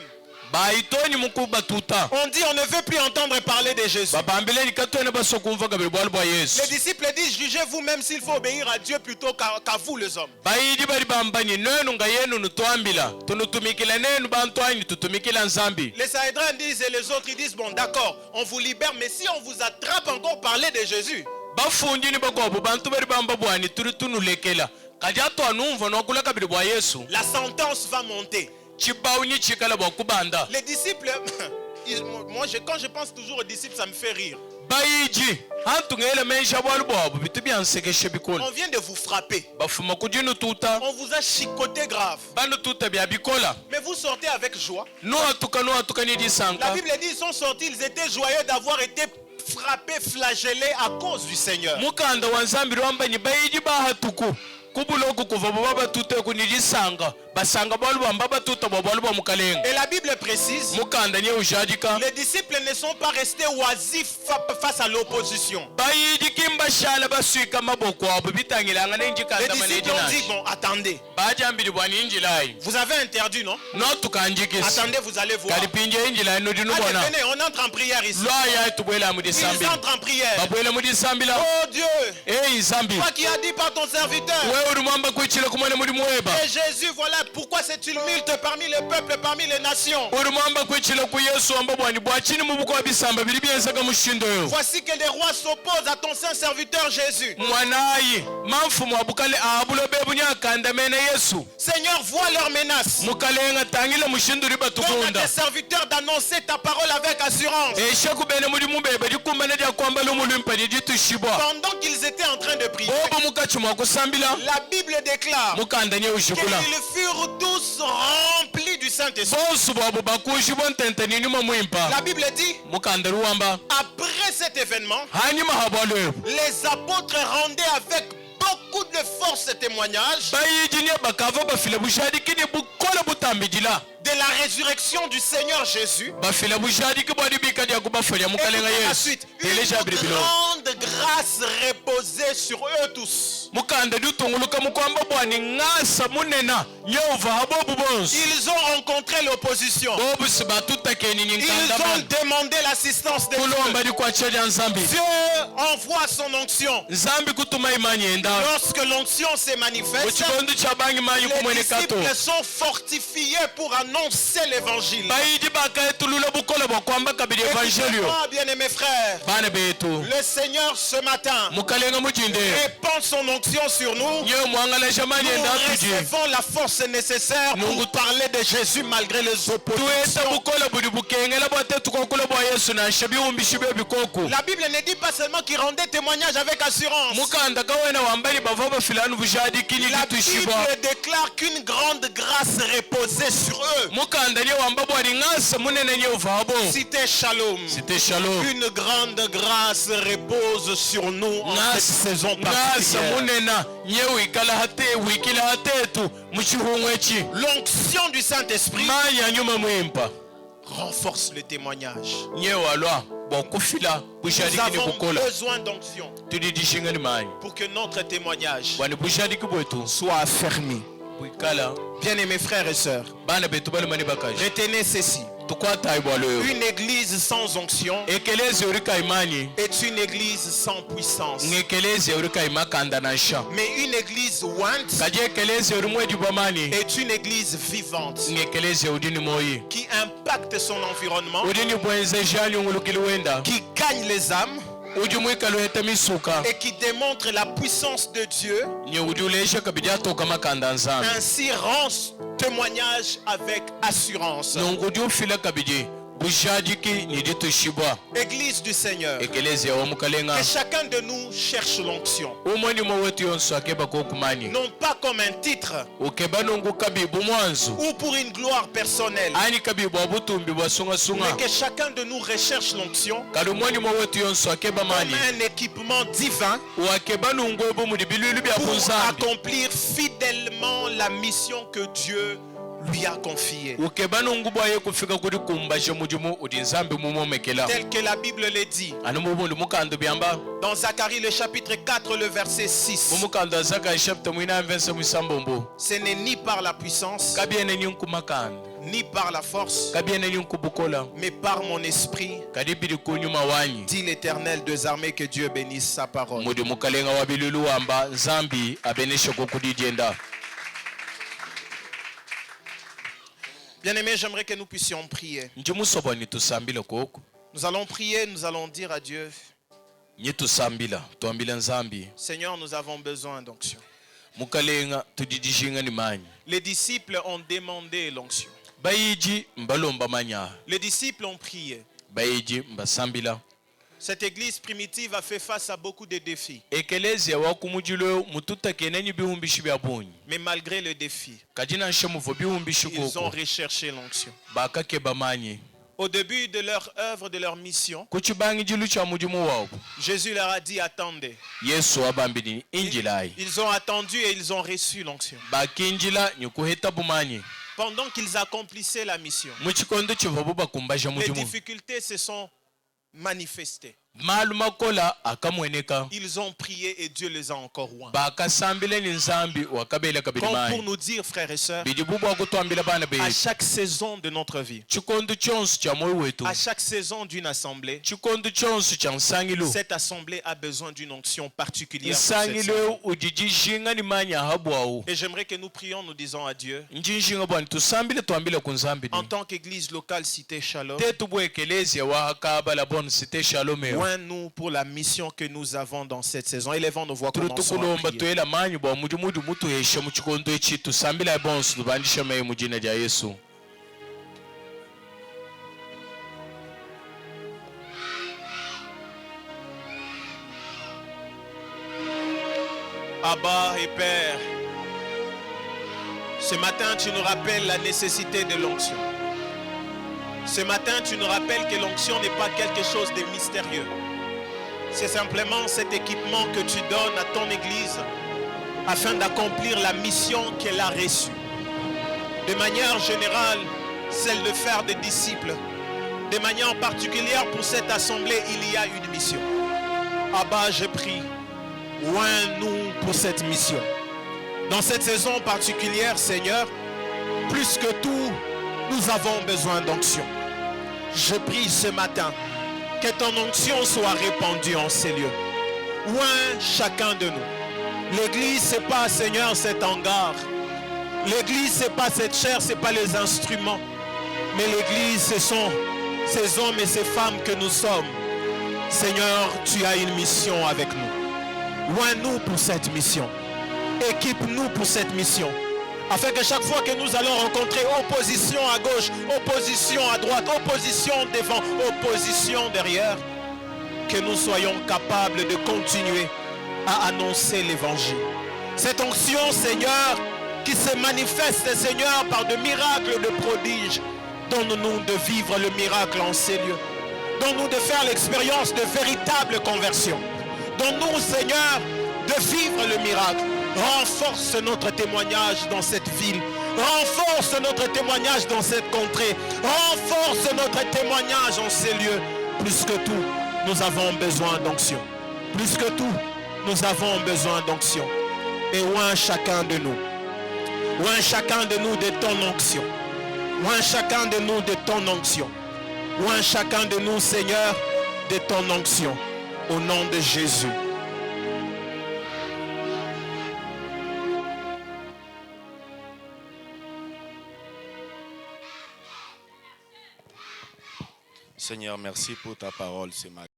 Speaker 1: Baitoni mukuba tuta.
Speaker 2: On dit, on ne veut plus entendre parler de Jésus.
Speaker 1: Babambile ni katwena baso kumva kabiri bwa Yesu.
Speaker 2: Les disciples disent, jugez vous-même s'il faut obéir à Dieu plutôt qu'à vous les hommes.
Speaker 1: Bayiji bari bambani nenu nga yenu nutwambila. Tunutumikila nenu bantu anyi tutumikila nzambi.
Speaker 2: Les Sahédrins disent et les autres ils disent, bon d'accord, on vous libère, mais si on vous attrape encore parler de Jésus,
Speaker 1: Bafundi ni bagobo bantu bari bamba bwani turi tunulekela. Kajato anumva nokula kabiri bwa Yesu.
Speaker 2: la sentence va monter.
Speaker 1: Chibawu ni chikala bwa kubanda.
Speaker 2: Les disciples, quand je pense toujours aux disciples, ça me fait rire.
Speaker 1: Bayiji hantungele mensha bwalu bwabo bitu byansekeshe bikola.
Speaker 2: On vient de vous frapper.
Speaker 1: Bafuma kujinu tuta.
Speaker 2: On vous a chicoté grave.
Speaker 1: Banu tuta bya bikola.
Speaker 2: Mais vous sortez avec joie.
Speaker 1: No atuka ni
Speaker 2: La
Speaker 1: disanka.
Speaker 2: Bible dit, ils sont sortis, ils étaient joyeux d'avoir été frappés, flagellés à cause du Seigneur.
Speaker 1: Mukanda wa nzambi rwambanyi bayiji bahatuku. Kubuloku kuva baba tute kunijisanga. Basanga bwalu bamba batuta bwalu bwa mukalenga.
Speaker 2: Et la Bible précise,
Speaker 1: Mukanda nye ujadika.
Speaker 2: les disciples ne sont pas restés oisifs face à l'opposition.
Speaker 1: Bayiji kimba shala baswika maboko abo bitangilanga
Speaker 2: Les
Speaker 1: nenjikanda
Speaker 2: disciples ont dit,
Speaker 1: manejinaji.
Speaker 2: bon, attendez.
Speaker 1: Bajambiri bwani injilai.
Speaker 2: Vous avez interdit, non?
Speaker 1: No tukanjikisi.
Speaker 2: Attendez, vous allez voir.
Speaker 1: Kalipinje injilai no dinu
Speaker 2: Allez,
Speaker 1: bona.
Speaker 2: venez, on entre en prière ici.
Speaker 1: Lwaya tubwela mu
Speaker 2: Ils
Speaker 1: disambi.
Speaker 2: entrent en prière.
Speaker 1: Babwela mu disambila.
Speaker 2: Oh Dieu,
Speaker 1: Nzambi.
Speaker 2: toi qui as dit par ton serviteur.
Speaker 1: Wewe ulimwamba kuichila kumwana muri muweba.
Speaker 2: Et Jésus, voilà pourquoi c'est tumulte parmi le peuple, parmi les nations.
Speaker 1: Ulimwamba kuichila ku Yesu amba bwani bwachini mu buko bisamba bili byensaga mushindo yo.
Speaker 2: Voici que les rois s'opposent à ton saint serviteur Jésus.
Speaker 1: Mwanayi mamfu mwabukale abulo bebu nyakanda mena Yesu.
Speaker 2: Seigneur, vois leurs menaces.
Speaker 1: Mukalenga tangile mushindo
Speaker 2: Donne à
Speaker 1: ribatukunda.
Speaker 2: tes serviteurs d'annoncer ta parole avec assurance.
Speaker 1: Eshaku bene muri mubebe dikumana dia kwamba lumulimpa ditushibwa.
Speaker 2: Pendant qu'ils étaient en train de prier,
Speaker 1: Bobo mukachuma kusambila.
Speaker 2: la Bible déclare
Speaker 1: Mukanda nye ushukula.
Speaker 2: qu'ils furent tous remplis du Saint-Esprit.
Speaker 1: Bosu babo bakushibwa ntenteni nyuma muimpa.
Speaker 2: La Bible dit,
Speaker 1: Mukanda ruwamba.
Speaker 2: après cet événement,
Speaker 1: Hanyuma habwalo.
Speaker 2: les apôtres rendaient avec beaucoup de force ce témoignage
Speaker 1: Bayiji nye bakava bafila bushadikini bukola butambijila.
Speaker 2: de la résurrection du Seigneur Jésus.
Speaker 1: Bafila bushadiki bwadi bikadi yakubafolia mukalenga
Speaker 2: Et la
Speaker 1: Yesu.
Speaker 2: suite, une
Speaker 1: Teleja bilibilo.
Speaker 2: grande grâce reposait sur eux tous.
Speaker 1: Mukanda dutunguluka mukwamba bwani ngasa munena nyova habobu bonsu.
Speaker 2: Ils ont rencontré l'opposition.
Speaker 1: Bobu sibatuta keni
Speaker 2: Ils
Speaker 1: ninkanda
Speaker 2: ont
Speaker 1: man.
Speaker 2: demandé l'assistance de Dieu.
Speaker 1: Kulomba di kwa cheja nzambi.
Speaker 2: Dieu envoie son onction.
Speaker 1: Nzambi kutuma imani enda.
Speaker 2: Lorsque l'onction se manifeste,
Speaker 1: Uchikondo cha bangi manyi
Speaker 2: les
Speaker 1: kumwene kato.
Speaker 2: disciples sont fortifiés pour annoncer annoncer l'évangile.
Speaker 1: bayidi bakayetulula bukola bwakwamba kabili evangelio.
Speaker 2: Écoutez-moi, bien-aimés frères.
Speaker 1: Bana betu
Speaker 2: Le Seigneur ce matin
Speaker 1: mukalenga mujinde
Speaker 2: répand son onction sur nous.
Speaker 1: nyewe mwangala shamani
Speaker 2: Nous
Speaker 1: endatuji
Speaker 2: recevons la force nécessaire pour parler de Jésus malgré les
Speaker 1: tuweta
Speaker 2: oppositions.
Speaker 1: bukola buli bukengela bwate tukokula bwa yesu nasha biwumbishi byebikoko
Speaker 2: La Bible ne dit pas seulement qu'il rendait témoignage avec assurance.
Speaker 1: mukanda kawena wambali bava bafilanu bujadikini
Speaker 2: La
Speaker 1: gitushibwa
Speaker 2: Bible déclare qu'une grande grâce reposait sur eux.
Speaker 1: mukanda nye wamba bwali ngasa munene nye uvabo
Speaker 2: Cité Shalom.
Speaker 1: c'était shalom
Speaker 2: Une grande grâce repose sur nous en cette saison
Speaker 1: ngasa
Speaker 2: particulière.
Speaker 1: munena nye wikala hate wikila hatetu muchihumwe chi
Speaker 2: L'onction du Saint-Esprit
Speaker 1: manya nyuma mwimpa
Speaker 2: renforce le témoignage.
Speaker 1: nye walwa bwakufila
Speaker 2: Nous
Speaker 1: bushadikini
Speaker 2: avons
Speaker 1: bukola
Speaker 2: besoin d'onction
Speaker 1: tudidishingani manyi
Speaker 2: pour que notre témoignage
Speaker 1: bwani bushadiki bwetu
Speaker 2: soit affermi.
Speaker 1: bwikala
Speaker 2: Bien-aimés frères et sœurs,
Speaker 1: bana betu balimani bakaji
Speaker 2: retenez ceci.
Speaker 1: tukwatayi bwaloyo
Speaker 2: Une église sans onction
Speaker 1: ekelezi urika imani
Speaker 2: est une église sans puissance.
Speaker 1: ngekelezi urika imakanda na nsha
Speaker 2: Mais une église ointe
Speaker 1: kaji ekelezi urimwedi bwamani
Speaker 2: est une église vivante
Speaker 1: ngekelezi udini moyi
Speaker 2: qui impacte son environnement,
Speaker 1: udini bwenze jani ngulukili wenda
Speaker 2: qui gagne les âmes
Speaker 1: uji mwikalo heta misuka
Speaker 2: et qui démontre la puissance de Dieu,
Speaker 1: nye udi ulesha kabidi atoka makanda nzambi
Speaker 2: ainsi rend témoignage avec assurance.
Speaker 1: nungudi ufila kabidi bushadiki niditushibwa
Speaker 2: Église du Seigneur,
Speaker 1: ekelezi ya wamukalenga
Speaker 2: que chacun de nous cherche l'onction,
Speaker 1: umoni mo wetu yonso akeba kokumani
Speaker 2: non pas comme un titre
Speaker 1: ukeba nungu kabibu mwanzu
Speaker 2: ou pour une gloire personnelle,
Speaker 1: ani kabibu abutumbi bwa sunga
Speaker 2: mais que chacun de nous recherche l'onction
Speaker 1: kali umoni mo wetu yonso akeba
Speaker 2: comme
Speaker 1: mani
Speaker 2: un équipement divin
Speaker 1: wakeba nungu ebu mudi bilwilu bya
Speaker 2: pour
Speaker 1: kunzambi
Speaker 2: accomplir fidèlement la mission que Dieu lui a confiée.
Speaker 1: ukeba nungu bwaye kufika kuri kumbashe mujimu udi nzambi mumomekela
Speaker 2: Tel que la Bible le dit.
Speaker 1: ani mubundu mukando byamba
Speaker 2: Dans Zacharie le chapitre 4, le verset 6.
Speaker 1: mumukando azaka chapter mwina mvense mwisambombo
Speaker 2: Ce n'est ni par la puissance,
Speaker 1: kabiene nyunku makanda
Speaker 2: ni par la force,
Speaker 1: kabiene nyunku bukola
Speaker 2: mais par mon esprit,
Speaker 1: kadibidi kunyuma wanyi
Speaker 2: dit l'Éternel des armées. Que Dieu bénisse sa parole.
Speaker 1: mudi mukalenga wa bilulu wamba nzambi abeneshe kokudidienda.
Speaker 2: Bien-aimés, j'aimerais que nous puissions prier.
Speaker 1: njimusobo nitusambile koku
Speaker 2: Nous allons prier, nous allons dire à Dieu,
Speaker 1: nyitusambila tuambile nzambi
Speaker 2: Seigneur, nous avons besoin d'onction.
Speaker 1: mukalenga tudidishinga ni manyi
Speaker 2: Les disciples ont demandé l'onction.
Speaker 1: bayiji mbalomba manya
Speaker 2: Les disciples ont prié.
Speaker 1: bayiji mbasambila
Speaker 2: Cette église primitive a fait face à beaucoup de défis.
Speaker 1: ekelezi wakumujilo mututakenenyi bihumbishi bya bunyi
Speaker 2: Mais malgré le défi,
Speaker 1: kajina nshemuvo bihumbishi
Speaker 2: ils ont
Speaker 1: koko
Speaker 2: recherché l'onction.
Speaker 1: bakakeba manyi
Speaker 2: Au début de leur œuvre, de leur mission,
Speaker 1: kuchibangi jilu cha mujimu wabo
Speaker 2: Jésus leur a dit, attendez.
Speaker 1: yesu wabambili injilayi
Speaker 2: Ils ont attendu et ils ont reçu l'onction.
Speaker 1: bakinjila nyukuheta bumanyi
Speaker 2: Pendant qu'ils accomplissaient la mission,
Speaker 1: muchikondo chivobo bakumbasha
Speaker 2: les
Speaker 1: mujimu
Speaker 2: difficultés se sont manifestées.
Speaker 1: malumakola akamweneka
Speaker 2: Ils ont prié et Dieu les a encore oints.
Speaker 1: bakasambile ni nzambi wakabela kabili
Speaker 2: Comme pour
Speaker 1: manyi
Speaker 2: nous dire, frères et sœurs,
Speaker 1: bidi bubu akutwambila bana
Speaker 2: à
Speaker 1: betu
Speaker 2: chaque saison de notre vie,
Speaker 1: chikondo chonsu cha moyo wetu
Speaker 2: à chaque saison d'une assemblée,
Speaker 1: chikondo chonsu cha nsangilu
Speaker 2: cette assemblée a besoin d'une onction particulière. pour cette
Speaker 1: nsangilu
Speaker 2: saison.
Speaker 1: ujijishinga ni manyi ahabwawu
Speaker 2: Et j'aimerais que nous prions, nous disons à Dieu,
Speaker 1: njishinga bwani tusambile twambile ku nzambi
Speaker 2: en
Speaker 1: ni
Speaker 2: tant qu'église locale Cité Shalom,
Speaker 1: tetu bwekelezi wahakabala bon site shalomeo
Speaker 2: oins-nous pour la mission que nous avons dans cette saison. Élevons nos voix,
Speaker 1: turi
Speaker 2: commençons à
Speaker 1: tukulomba
Speaker 2: prier.
Speaker 1: tuyela manyi bwa mudimudu mutuheshe mu chikondo echi tusambila bonsu tubandishe meyo mu jina lya yesu
Speaker 2: Abba et Père, ce matin tu nous rappelles la nécessité de l'onction. Ce matin tu nous rappelles que l'onction n'est pas quelque chose de mystérieux. C'est simplement cet équipement que tu donnes à ton église afin d'accomplir la mission qu'elle a reçue. De manière générale, celle de faire des disciples. De manière particulière pour cette assemblée, il y a une mission. Abba, je prie, oins-nous pour cette mission. Dans cette saison particulière, Seigneur, plus que tout, nous avons besoin d'onction. Je prie ce matin que ton onction soit répandue en ces lieux. Oins chacun de nous. L'église, c'est pas, Seigneur, cet hangar. L'église, ce n'est pas cette chair, ce n'est pas les instruments. Mais l'église, ce sont ces hommes et ces femmes que nous sommes. Seigneur, tu as une mission avec nous. Loins-nous pour cette mission. Équipe-nous pour cette mission. Afin que chaque fois que nous allons rencontrer opposition à gauche, opposition à droite, opposition devant, opposition derrière, que nous soyons capables de continuer à annoncer l'évangile. Cette onction, Seigneur, qui se manifeste, Seigneur, par de miracles, de prodiges, donne-nous de vivre le miracle en ces lieux. Donne-nous de faire l'expérience de véritable conversion. Donne-nous, Seigneur, de vivre le miracle. Renforce notre témoignage dans cette ville. Renforce notre témoignage dans cette contrée. Renforce notre témoignage en ces lieux. Plus que tout, nous avons besoin d'onction. Plus que tout, nous avons besoin d'onction. Et oint chacun de nous. Oint chacun de nous de ton onction. Oint chacun de nous de ton onction. Oint chacun de nous, Seigneur, de ton onction. Au nom de Jésus.
Speaker 1: Seigneur, merci pour ta parole ce matin.